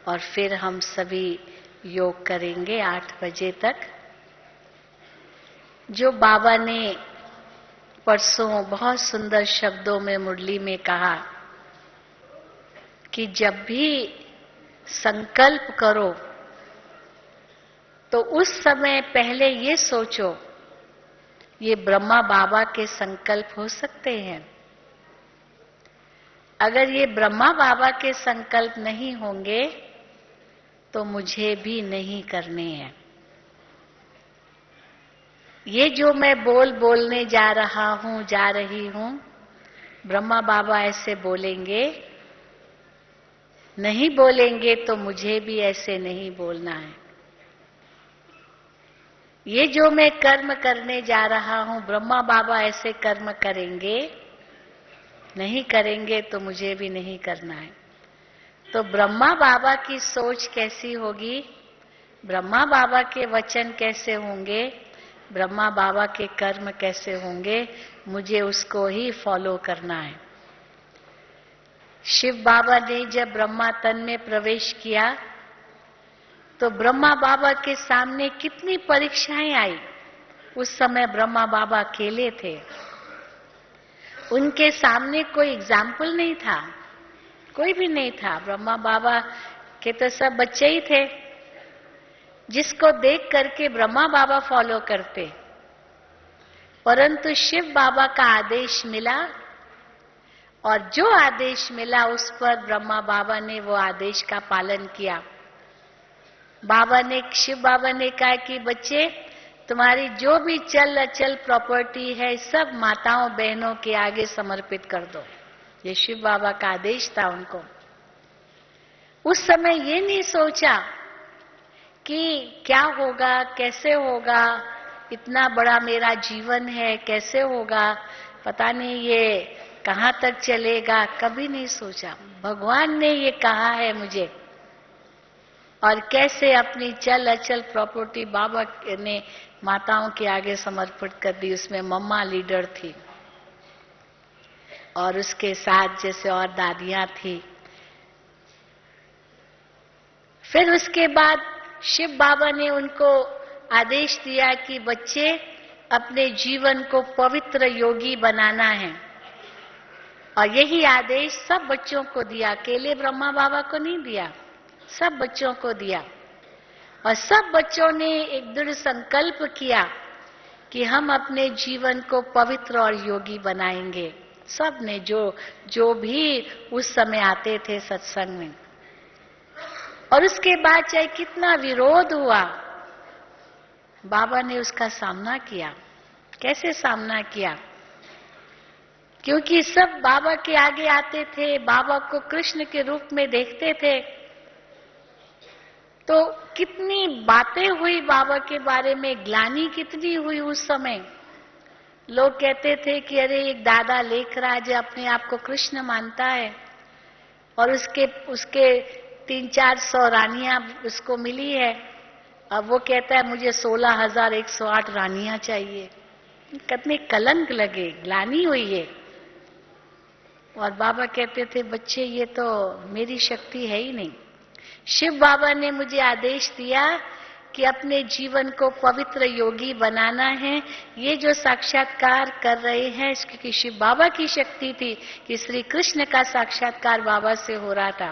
और फिर हम सभी योग करेंगे 8 बजे तक। जो बाबा ने परसों बहुत सुंदर शब्दों में मुरली में कहा कि जब भी संकल्प करो तो उस समय पहले ये सोचो, ये ब्रह्मा बाबा के संकल्प हो सकते हैं। अगर ये ब्रह्मा बाबा के संकल्प नहीं होंगे तो मुझे भी नहीं करने हैं। ये जो मैं बोलने जा रहा हूं, जा रही हूं, ब्रह्मा बाबा ऐसे बोलेंगे, नहीं बोलेंगे तो मुझे भी ऐसे नहीं बोलना है। ये जो मैं कर्म करने जा रहा हूं, ब्रह्मा बाबा ऐसे कर्म करेंगे, नहीं करेंगे तो मुझे भी नहीं करना है। तो ब्रह्मा बाबा की सोच कैसी होगी, ब्रह्मा बाबा के वचन कैसे होंगे, ब्रह्मा बाबा के कर्म कैसे होंगे, मुझे उसको ही फॉलो करना है। शिव बाबा ने जब ब्रह्मा तन में प्रवेश किया तो ब्रह्मा बाबा के सामने कितनी परीक्षाएं आई। उस समय ब्रह्मा बाबा अकेले थे, उनके सामने कोई एग्जाम्पल नहीं था, कोई भी नहीं था। ब्रह्मा बाबा के तो सब बच्चे ही थे, जिसको देख करके ब्रह्मा बाबा फॉलो करते। परंतु शिव बाबा का आदेश मिला और जो आदेश मिला उस पर ब्रह्मा बाबा ने वो आदेश का पालन किया। शिव बाबा ने कहा कि बच्चे, तुम्हारी जो भी चल अचल प्रॉपर्टी है सब माताओं बहनों के आगे समर्पित कर दो। ये शिव बाबा का आदेश था उनको। उस समय ये नहीं सोचा कि क्या होगा, कैसे होगा, इतना बड़ा मेरा जीवन है, कैसे होगा, पता नहीं ये कहां तक चलेगा, कभी नहीं सोचा। भगवान ने ये कहा है मुझे, और कैसे अपनी चल अचल प्रॉपर्टी बाबा ने माताओं के आगे समर्पित कर दी। उसमें मम्मा लीडर थी और उसके साथ जैसे और दादियां थी। फिर उसके बाद शिव बाबा ने उनको आदेश दिया कि बच्चे, अपने जीवन को पवित्र योगी बनाना है। और यही आदेश सब बच्चों को दिया, अकेले ब्रह्मा बाबा को नहीं दिया, सब बच्चों को दिया। और सब बच्चों ने एक दृढ़ संकल्प किया कि हम अपने जीवन को पवित्र और योगी बनाएंगे। सब ने जो भी उस समय आते थे सत्संग में। और उसके बाद चाहे कितना विरोध हुआ, बाबा ने उसका सामना किया। कैसे सामना किया? क्योंकि सब बाबा के आगे आते थे, बाबा को कृष्ण के रूप में देखते थे। तो कितनी बातें हुई बाबा के बारे में, ग्लानि कितनी हुई उस समय। लोग कहते थे कि अरे एक दादा लेखराज अपने आप को कृष्ण मानता है और उसके 300-400 रानियां उसको मिली है। अब वो कहता है मुझे 16,108 रानियां चाहिए। कितने कलंक लगे, ग्लानि हुई है। और बाबा कहते थे बच्चे ये तो मेरी शक्ति है ही नहीं। शिव बाबा ने मुझे आदेश दिया कि अपने जीवन को पवित्र योगी बनाना है। ये जो साक्षात्कार कर रहे हैं क्योंकि शिव बाबा की शक्ति थी कि श्री कृष्ण का साक्षात्कार बाबा से हो रहा था।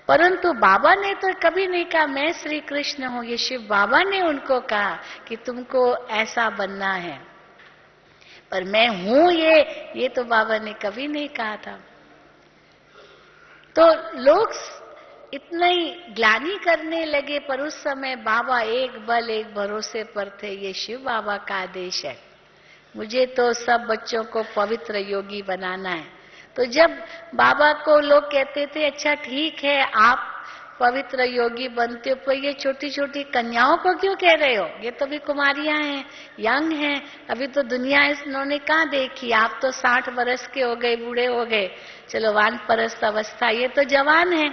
परंतु बाबा ने तो कभी नहीं कहा मैं श्री कृष्ण हूं। ये शिव बाबा ने उनको कहा कि तुमको ऐसा बनना है, पर मैं हूं ये तो बाबा ने कभी नहीं कहा था। तो लोग इतना ही ग्लानि करने लगे, पर उस समय बाबा एक बल एक भरोसे पर थे। ये शिव बाबा का आदेश है, मुझे तो सब बच्चों को पवित्र योगी बनाना है। तो जब बाबा को लोग कहते थे अच्छा ठीक है आप पवित्र योगी बनते हो, पर ये छोटी छोटी कन्याओं को क्यों कह रहे हो? ये तो भी कुमारियां हैं, यंग हैं, अभी तो दुनिया इन्होंने कहाँ देखी। आप तो 60 वर्ष के हो गए, बूढ़े हो गए, चलो वानप्रस्थ अवस्था, ये तो जवान है।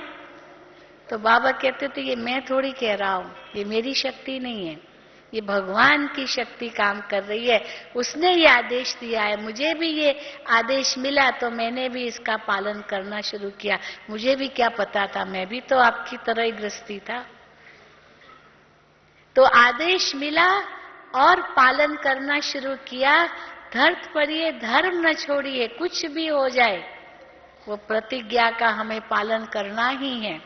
तो बाबा कहते थे ये मैं थोड़ी कह रहा हूं, ये मेरी शक्ति नहीं है, ये भगवान की शक्ति काम कर रही है। उसने ये आदेश दिया है, मुझे भी ये आदेश मिला तो मैंने भी इसका पालन करना शुरू किया। मुझे भी क्या पता था, मैं भी तो आपकी तरह ही गृहस्थी था। तो आदेश मिला और पालन करना शुरू किया। धरत पड़िए, धर्म न छोड़िए, कुछ भी हो जाए वो प्रतिज्ञा का हमें पालन करना ही है।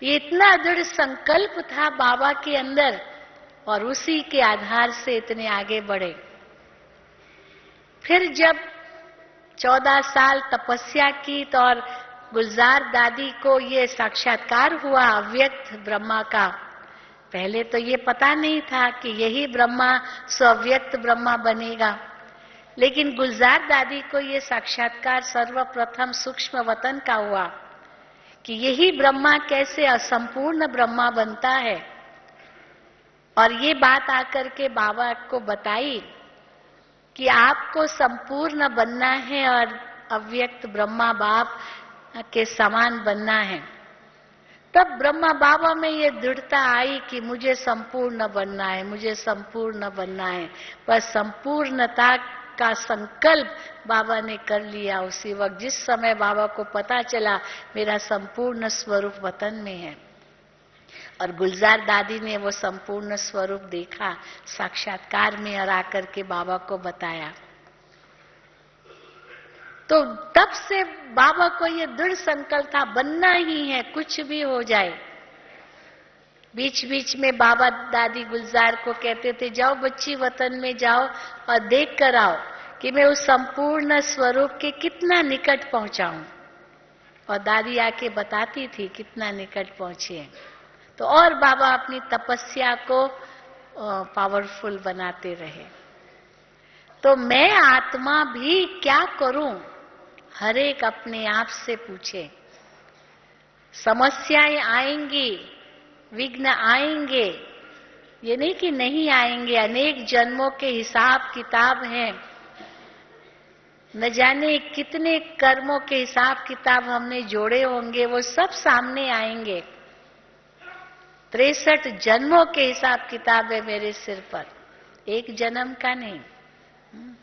ये इतना दृढ़ संकल्प था बाबा के अंदर और उसी के आधार से इतने आगे बढ़े। फिर जब 14 साल तपस्या की तो और गुलजार दादी को ये साक्षात्कार हुआ अव्यक्त ब्रह्मा का। पहले तो ये पता नहीं था कि यही ब्रह्मा स्व्यक्त ब्रह्मा बनेगा, लेकिन गुलजार दादी को ये साक्षात्कार सर्वप्रथम सूक्ष्म वतन का हुआ कि यही ब्रह्मा कैसे असंपूर्ण ब्रह्मा बनता है। और ये बात आकर के बाबा को बताई कि आपको संपूर्ण बनना है और अव्यक्त ब्रह्मा बाप के समान बनना है। तब ब्रह्मा बाबा में ये दृढ़ता आई कि मुझे संपूर्ण बनना है, मुझे संपूर्ण बनना है। पर संपूर्णता का संकल्प बाबा ने कर लिया उसी वक्त, जिस समय बाबा को पता चला मेरा संपूर्ण स्वरूप वतन में है। और गुलजार दादी ने वो संपूर्ण स्वरूप देखा साक्षात्कार में और आकर के बाबा को बताया। तो तब से बाबा को ये दृढ़ संकल्प था बनना ही है, कुछ भी हो जाए। बीच बीच में बाबा दादी गुलजार को कहते थे जाओ बच्ची वतन में जाओ और देख कर आओ कि मैं उस संपूर्ण स्वरूप के कितना निकट पहुंचा हूं। और दादी आके बताती थी कितना निकट पहुंचे हैं। तो और बाबा अपनी तपस्या को पावरफुल बनाते रहे। तो मैं आत्मा भी क्या करूं, हर एक अपने आप से पूछे। समस्याएं आएंगी, विघ्न आएंगे, ये नहीं कि नहीं आएंगे। अनेक जन्मों के हिसाब किताब हैं, न जाने कितने कर्मों के हिसाब किताब हमने जोड़े होंगे, वो सब सामने आएंगे। 63 जन्मों के हिसाब किताब है मेरे सिर पर, एक जन्म का नहीं।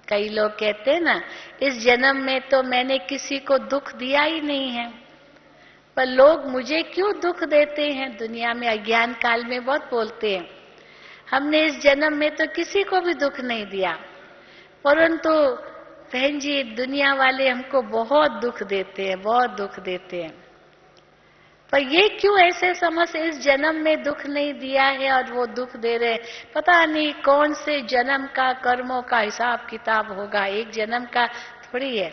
कई लोग कहते हैं ना इस जन्म में तो मैंने किसी को दुख दिया ही नहीं है। पर लोग मुझे क्यों दुख देते हैं? दुनिया में अज्ञान काल में बहुत बोलते हैं हमने इस जन्म में तो किसी को भी दुख नहीं दिया, परंतु बहन जी दुनिया वाले हमको बहुत दुख देते हैं, बहुत दुख देते हैं। पर ये क्यों ऐसे समझ इस जन्म में दुख नहीं दिया है और वो दुख दे रहे? पता नहीं कौन से जन्म का कर्मों का हिसाब किताब होगा, एक जन्म का थोड़ी है।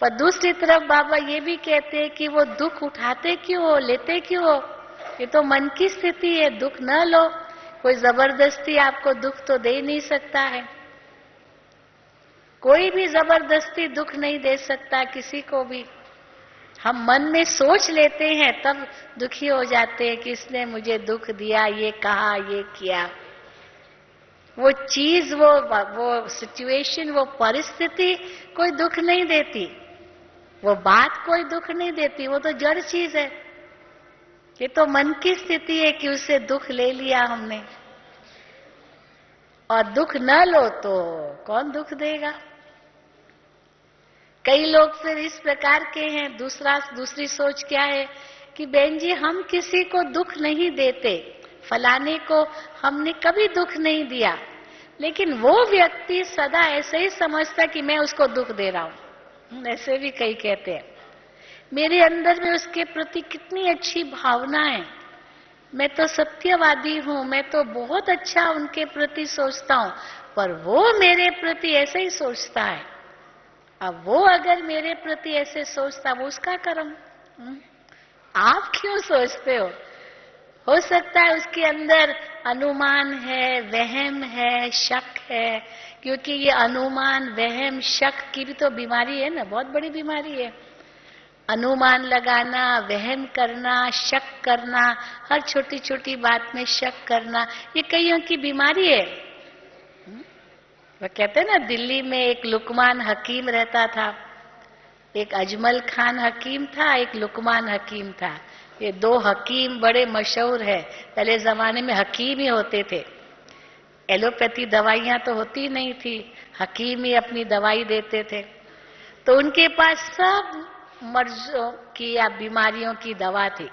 पर दूसरी तरफ बाबा ये भी कहते हैं कि वो दुख उठाते क्यों हो, लेते क्यों हो? ये तो मन की स्थिति है, दुख न लो। कोई जबरदस्ती आपको दुख तो दे नहीं सकता है। कोई भी जबरदस्ती दुख नहीं दे सकता किसी को भी। हम मन में सोच लेते हैं तब दुखी हो जाते हैं कि इसने मुझे दुख दिया, ये कहा, ये किया। वो चीज, वो सिचुएशन, वो परिस्थिति कोई दुख नहीं देती, वो बात कोई दुख नहीं देती, वो तो जड़ चीज है। ये तो मन की स्थिति है कि उससे दुख ले लिया हमने। और दुख न लो तो कौन दुख देगा? कई लोग फिर इस प्रकार के हैं। दूसरी सोच क्या है कि बहन जी हम किसी को दुख नहीं देते, फलाने को हमने कभी दुख नहीं दिया, लेकिन वो व्यक्ति सदा ऐसे ही समझता कि मैं उसको दुख दे रहा हूं। ऐसे भी कई कहते हैं। मेरे अंदर में उसके प्रति कितनी अच्छी भावना है, मैं तो सत्यवादी हूं, मैं तो बहुत अच्छा उनके प्रति सोचता हूं, पर वो मेरे प्रति ऐसे ही सोचता है। अब वो अगर मेरे प्रति ऐसे सोचता, वो उसका कर्म। आप क्यों सोचते हो सकता है उसके अंदर अनुमान है, वहम है, शक है, क्योंकि ये अनुमान, वहम, शक की भी तो बीमारी है ना, बहुत बड़ी बीमारी है। अनुमान लगाना, वहम करना, शक करना, हर छोटी छोटी बात में शक करना, ये कईयों की बीमारी है। वो कहते हैं ना, दिल्ली में एक लुकमान हकीम रहता था। एक अजमल खान हकीम था, एक लुकमान हकीम था। ये दो हकीम बड़े मशहूर है। पहले जमाने में हकीम ही होते थे, एलोपैथी दवाइयां तो होती नहीं थी, हकीम ही अपनी दवाई देते थे। तो उनके पास सब मर्जों की या बीमारियों की दवा थी।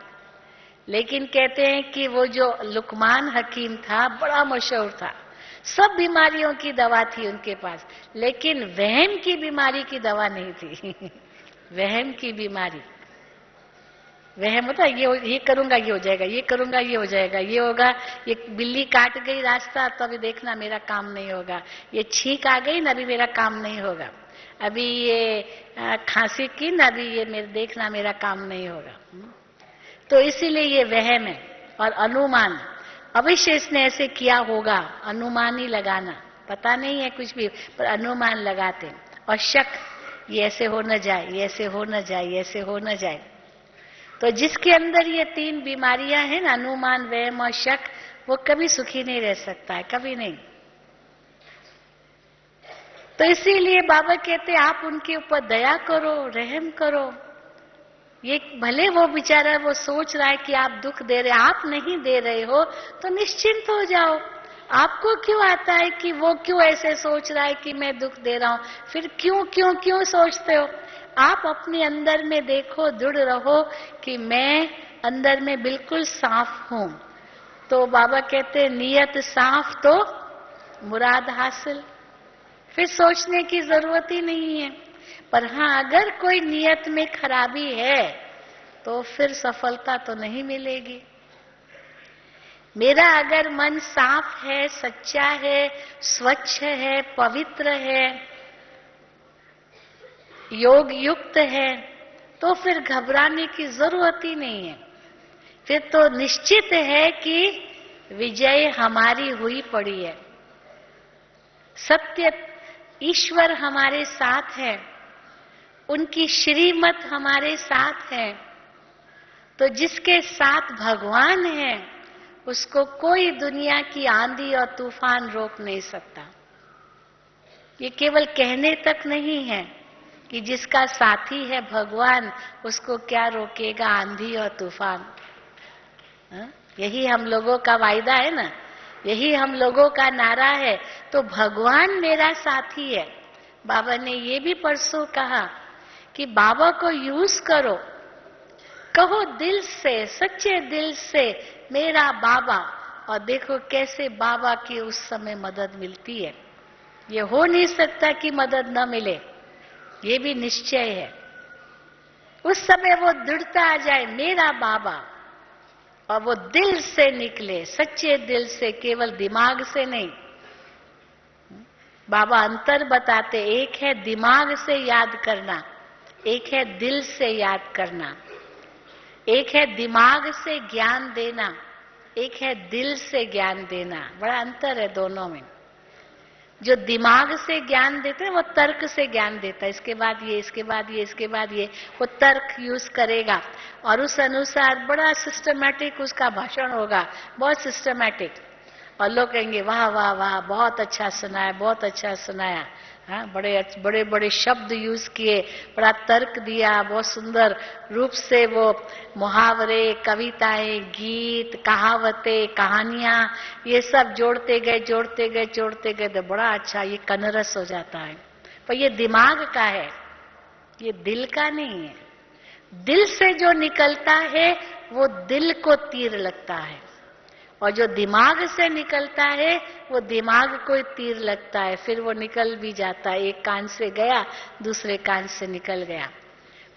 लेकिन कहते हैं कि वो जो लुकमान हकीम था बड़ा मशहूर था, सब बीमारियों की दवा थी उनके पास, लेकिन वहम की बीमारी की दवा नहीं थी। वहम की बीमारी, वहम होता है ये करूंगा ये हो जाएगा, ये करूंगा ये हो जाएगा, ये होगा, ये बिल्ली काट गई रास्ता तो अभी देखना मेरा काम नहीं होगा, ये छींक आ गई ना अभी मेरा काम नहीं होगा, अभी ये खांसी की ना अभी ये मेरे देखना मेरा काम नहीं होगा। तो इसीलिए ये वहम है। और अनुमान, अवश्य इसने ऐसे किया होगा, अनुमान ही लगाना, पता नहीं है कुछ भी, पर अनुमान लगाते। और शक, ये ऐसे हो न जाए, ये ऐसे हो न जाए, ये ऐसे हो न जाए। तो जिसके अंदर ये तीन बीमारियां हैं ना, अनुमान, वहम और शक, वो कभी सुखी नहीं रह सकता है, कभी नहीं। तो इसीलिए बाबा कहते आप उनके ऊपर दया करो, रहम करो। ये भले वो बेचारा वो सोच रहा है कि आप दुख दे रहे, आप नहीं दे रहे हो तो निश्चिंत हो जाओ। आपको क्यों आता है कि वो क्यों ऐसे सोच रहा है कि मैं दुख दे रहा हूं? फिर क्यों सोचते हो? आप अपने अंदर में देखो, दृढ़ रहो कि मैं अंदर में बिल्कुल साफ हूं। तो बाबा कहते हैं नियत साफ तो मुराद हासिल। फिर सोचने की जरूरत ही नहीं है। पर हाँ, अगर कोई नियत में खराबी है तो फिर सफलता तो नहीं मिलेगी। मेरा अगर मन साफ है, सच्चा है, स्वच्छ है, पवित्र है, योग युक्त है, तो फिर घबराने की जरूरत ही नहीं है। फिर तो निश्चित है कि विजय हमारी हुई पड़ी है। सत्य ईश्वर हमारे साथ है, उनकी श्रीमत हमारे साथ है। तो जिसके साथ भगवान है उसको कोई दुनिया की आंधी और तूफान रोक नहीं सकता। ये केवल कहने तक नहीं है कि जिसका साथी है भगवान उसको क्या रोकेगा आंधी और तूफान। यही हम लोगों का वायदा है ना, यही हम लोगों का नारा है। तो भगवान मेरा साथी है। बाबा ने ये भी परसों कहा कि बाबा को यूज करो, कहो दिल से, सच्चे दिल से मेरा बाबा, और देखो कैसे बाबा की उस समय मदद मिलती है। ये हो नहीं सकता कि मदद न मिले, ये भी निश्चय है। उस समय वो दृढ़ता आ जाए, मेरा बाबा, और वो दिल से निकले, सच्चे दिल से, केवल दिमाग से नहीं। बाबा अंतर बताते, एक है दिमाग से याद करना, एक है दिल से याद करना, एक है दिमाग से ज्ञान देना, एक है दिल से ज्ञान देना। बड़ा अंतर है दोनों में। जो दिमाग से ज्ञान देते हैं वो तर्क से ज्ञान देता है, इसके बाद ये, इसके बाद ये, इसके बाद ये, वो तर्क यूज करेगा और उस अनुसार बड़ा सिस्टमैटिक उसका भाषण होगा, बहुत सिस्टमैटिक। और लोग कहेंगे वाह वाह वाह, बहुत अच्छा सुनाया, बहुत अच्छा सुनाया। हाँ, बड़े बड़े शब्द यूज किए, बड़ा तर्क दिया, बहुत सुंदर रूप से वो मुहावरे, कविताएं, गीत, कहावतें, कहानियां, ये सब जोड़ते गए तो बड़ा अच्छा ये कनरस हो जाता है। पर ये दिमाग का है, ये दिल का नहीं है। दिल से जो निकलता है वो दिल को तीर लगता है, और जो दिमाग से निकलता है वो दिमाग को तीर लगता है, फिर वो निकल भी जाता है। एक कान से गया, दूसरे कान से निकल गया।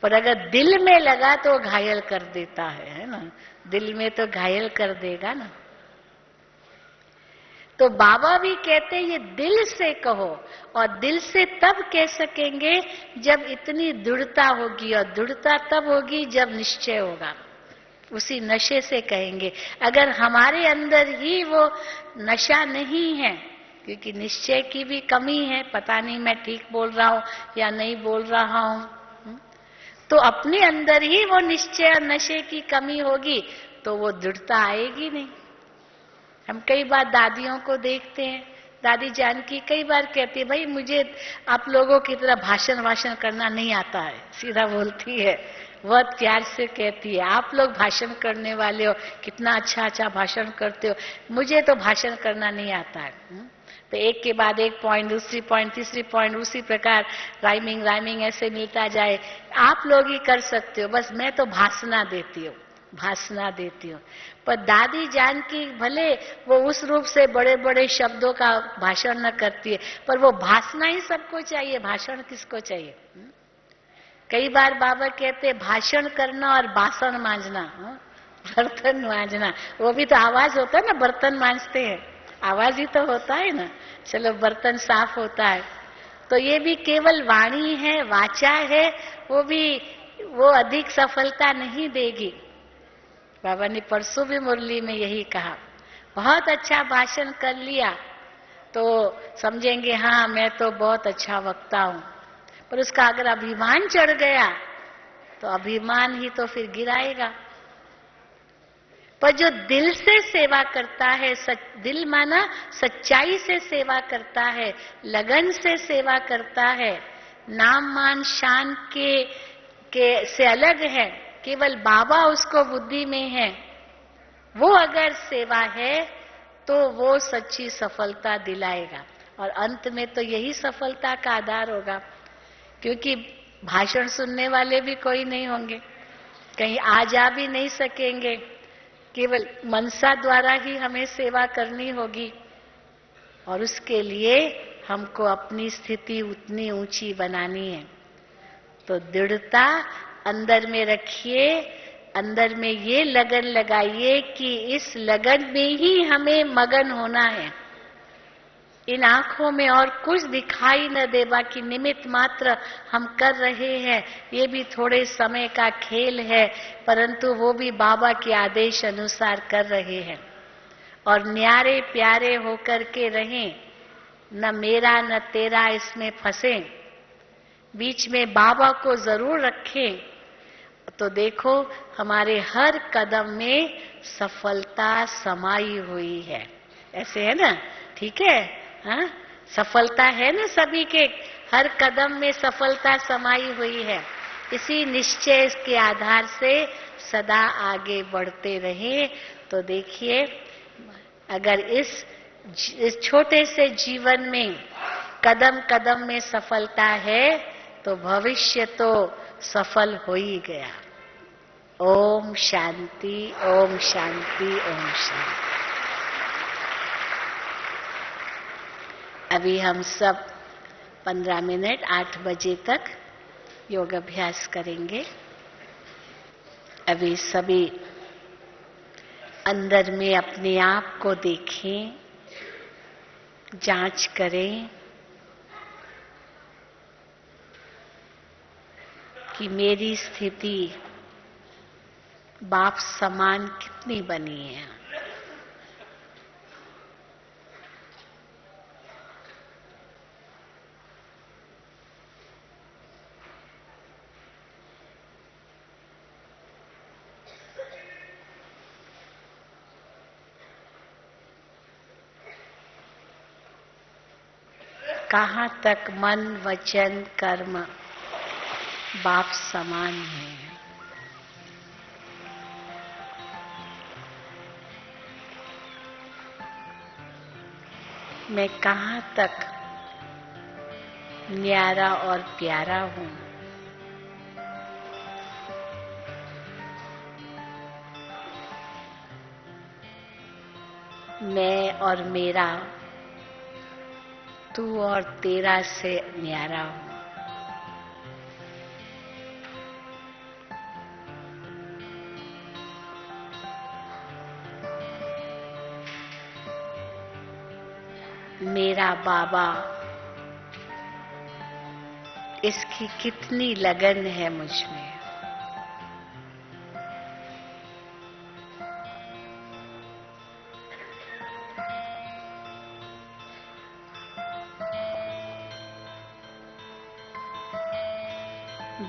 पर अगर दिल में लगा तो घायल कर देता है ना? दिल में तो घायल कर देगा ना। तो बाबा भी कहते हैं ये दिल से कहो, और दिल से तब कह सकेंगे जब इतनी दृढ़ता होगी, और दृढ़ता तब होगी जब निश्चय होगा। उसी नशे से कहेंगे। अगर हमारे अंदर ही वो नशा नहीं है, क्योंकि निश्चय की भी कमी है, पता नहीं मैं ठीक बोल रहा हूं या नहीं बोल रहा हूं, तो अपने अंदर ही वो निश्चय और नशे की कमी होगी तो वो दृढ़ता आएगी नहीं। हम कई बार दादियों को देखते हैं, दादी जानकी कई बार कहती है भाई मुझे आप लोगों की तरह भाषण करना नहीं आता है, सीधा बोलती है, बहुत प्यार से कहती है। आप लोग भाषण करने वाले हो, कितना अच्छा अच्छा भाषण करते हो, मुझे तो भाषण करना नहीं आता है। तो एक के बाद एक पॉइंट, दूसरी पॉइंट, तीसरी पॉइंट, उसी प्रकार राइमिंग ऐसे मिलता जाए। आप लोग ही कर सकते हो, बस मैं तो भाषणा देती हूँ। पर दादी जानकी भले वो उस रूप से बड़े बड़े शब्दों का भाषण न करती है, पर वो भाषणा ही सबको चाहिए, भाषण किसको चाहिए? कई बार बाबा कहते भाषण करना और बासन मांजना, बर्तन मांजना, वो भी तो आवाज होता है ना, बर्तन मांजते हैं, आवाज ही तो होता है ना। चलो बर्तन साफ होता है, तो ये भी केवल वाणी है, वाचा है, वो अधिक सफलता नहीं देगी। बाबा ने परसों भी मुरली में यही कहा, बहुत अच्छा भाषण कर लिया तो समझेंगे हाँ मैं तो बहुत अच्छा वक्ता हूं, पर उसका अगर अभिमान चढ़ गया तो अभिमान ही तो फिर गिराएगा। पर जो दिल से सेवा करता है, दिल माना सच्चाई से सेवा करता है, लगन से सेवा करता है, नाम मान शान के से अलग है, केवल बाबा उसको बुद्धि में है, वो अगर सेवा है तो वो सच्ची सफलता दिलाएगा। और अंत में तो यही सफलता का आधार होगा, क्योंकि भाषण सुनने वाले भी कोई नहीं होंगे, कहीं आ जा भी नहीं सकेंगे, केवल मनसा द्वारा ही हमें सेवा करनी होगी। और उसके लिए हमको अपनी स्थिति उतनी ऊंची बनानी है। तो दृढ़ता अंदर में रखिए, अंदर में ये लगन लगाइए कि इस लगन में ही हमें मगन होना है। इन आंखों में और कुछ दिखाई न दे, बाकी निमित्त मात्र हम कर रहे हैं, ये भी थोड़े समय का खेल है, परंतु वो भी बाबा के आदेश अनुसार कर रहे हैं। और न्यारे प्यारे होकर के रहें, न मेरा न तेरा इसमें फंसे, बीच में बाबा को जरूर रखें, तो देखो हमारे हर कदम में सफलता समाई हुई है। ऐसे है ना? ठीक है, हाँ, सफलता है ना सभी के, हर कदम में सफलता समाई हुई है। इसी निश्चय के आधार से सदा आगे बढ़ते रहे तो देखिए, अगर इस छोटे से जीवन में कदम कदम में सफलता है तो भविष्य तो सफल हो ही गया। ओम शांति, ओम शांति, ओम शांति। अभी हम सब 15 मिनट 8 बजे तक योग अभ्यास करेंगे। अभी सभी अंदर में अपने आप को देखें, जांच करें। कि मेरी स्थिति बाप समान कितनी बनी है। कहाँ तक मन वचन कर्म बाप समान है। मैं कहाँ तक न्यारा और प्यारा हूँ। मैं और मेरा, तू और तेरा से न्यारा हूँ। मेरा बाबा, इसकी कितनी लगन है मुझ में।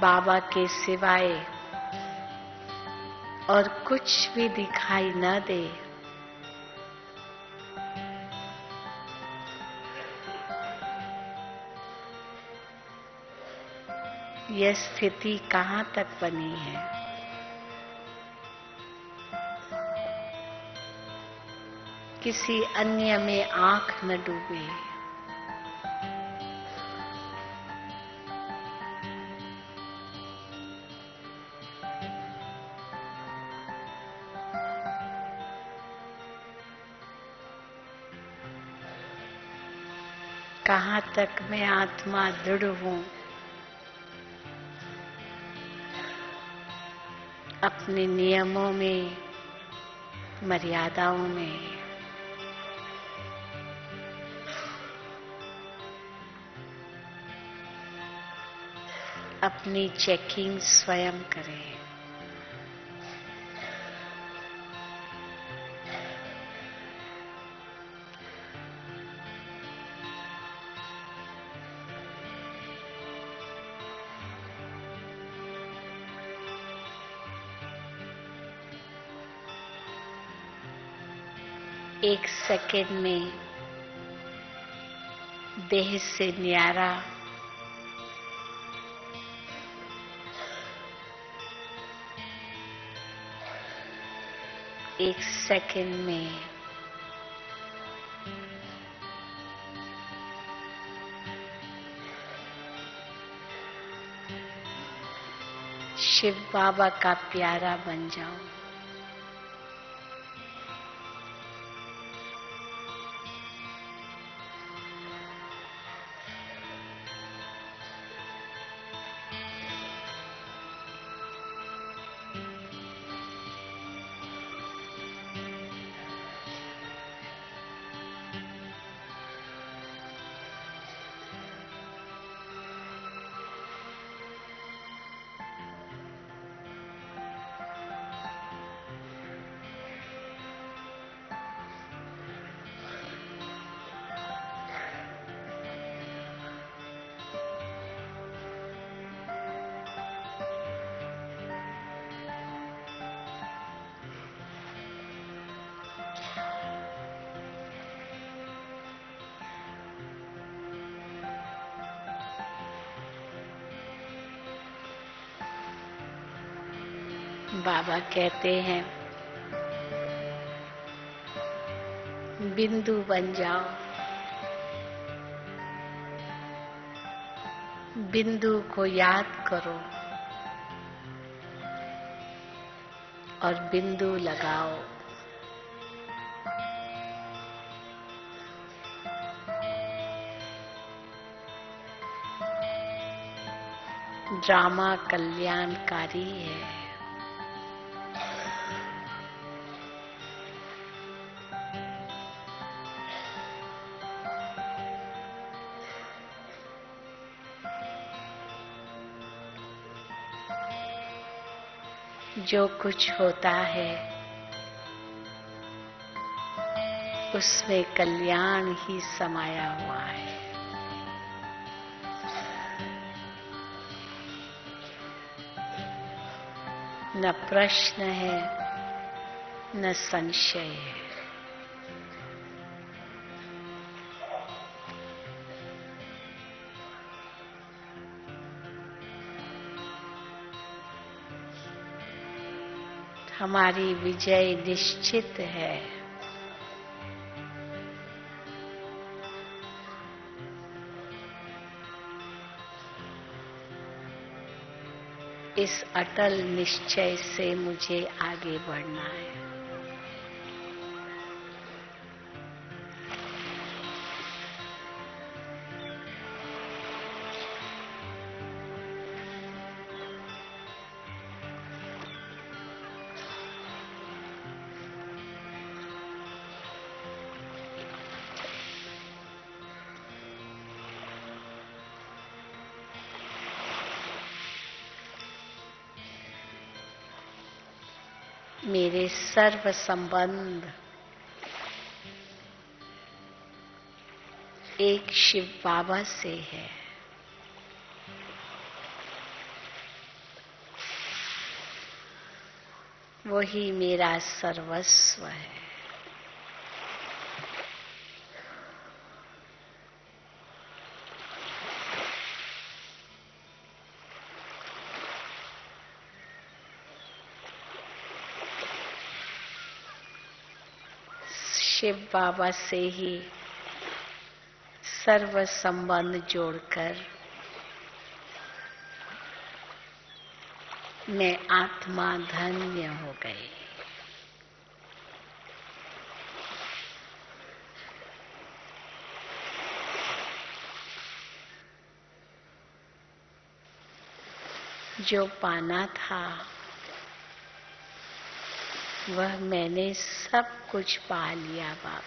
बाबा के सिवाय और कुछ भी दिखाई न दे, यह स्थिति कहाँ तक बनी है। किसी अन्य में आंख न डूबे। कहाँ तक मैं आत्मा दृढ़ हूँ अपने नियमों में, मर्यादाओं में। अपनी चेकिंग स्वयं करें। एक सेकंड में देह से न्यारा, एक सेकंड में शिव बाबा का प्यारा बन जाओ। बाबा कहते हैं बिंदु बन जाओ। बिंदु को याद करो और बिंदु लगाओ। ड्रामा कल्याणकारी है। जो कुछ होता है उसमें कल्याण ही समाया हुआ है। न प्रश्न है न संशय है। हमारी विजय निश्चित है। इस अटल निश्चय से मुझे आगे बढ़ना है। मेरे सर्व संबंध एक शिव बाबा से है। वही मेरा सर्वस्व है। शिव बाबा से ही सर्व संबंध जोड़कर मैं आत्मा धन्य हो गई। जो पाना था वह मैंने सब कुछ पा लिया बाबा।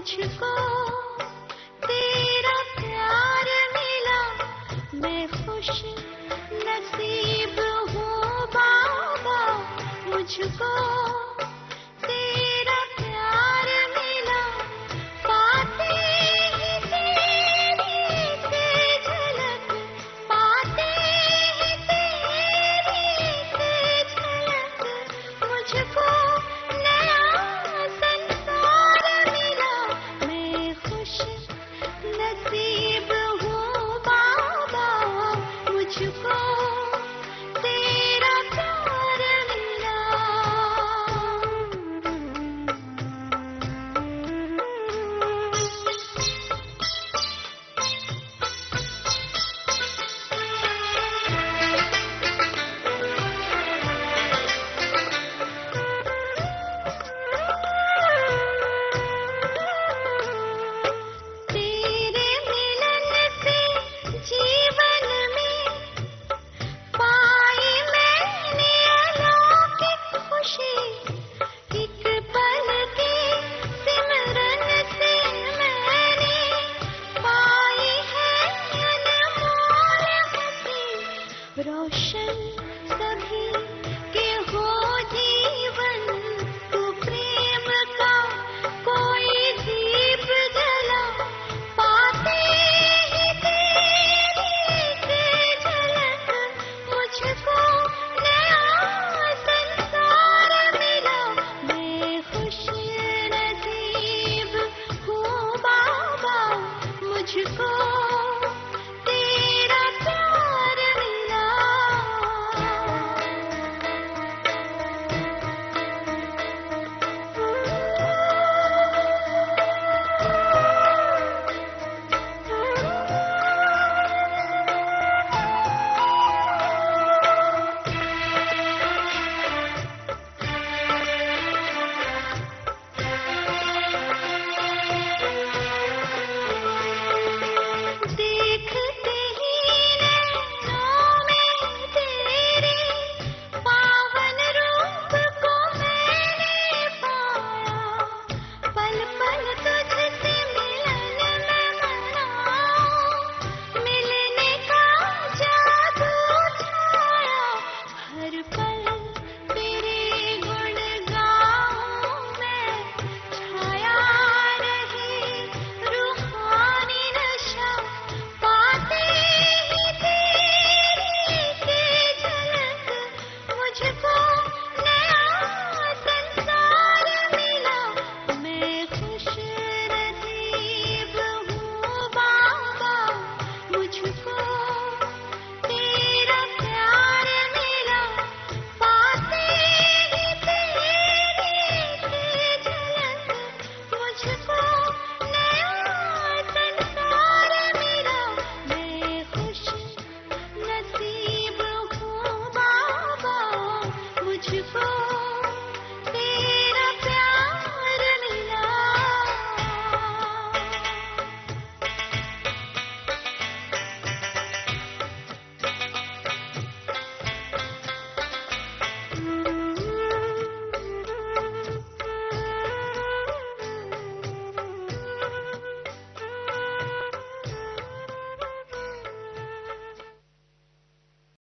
मुझको तेरा प्यार मिला, मैं खुश नसीब हूँ बाबा, मुझको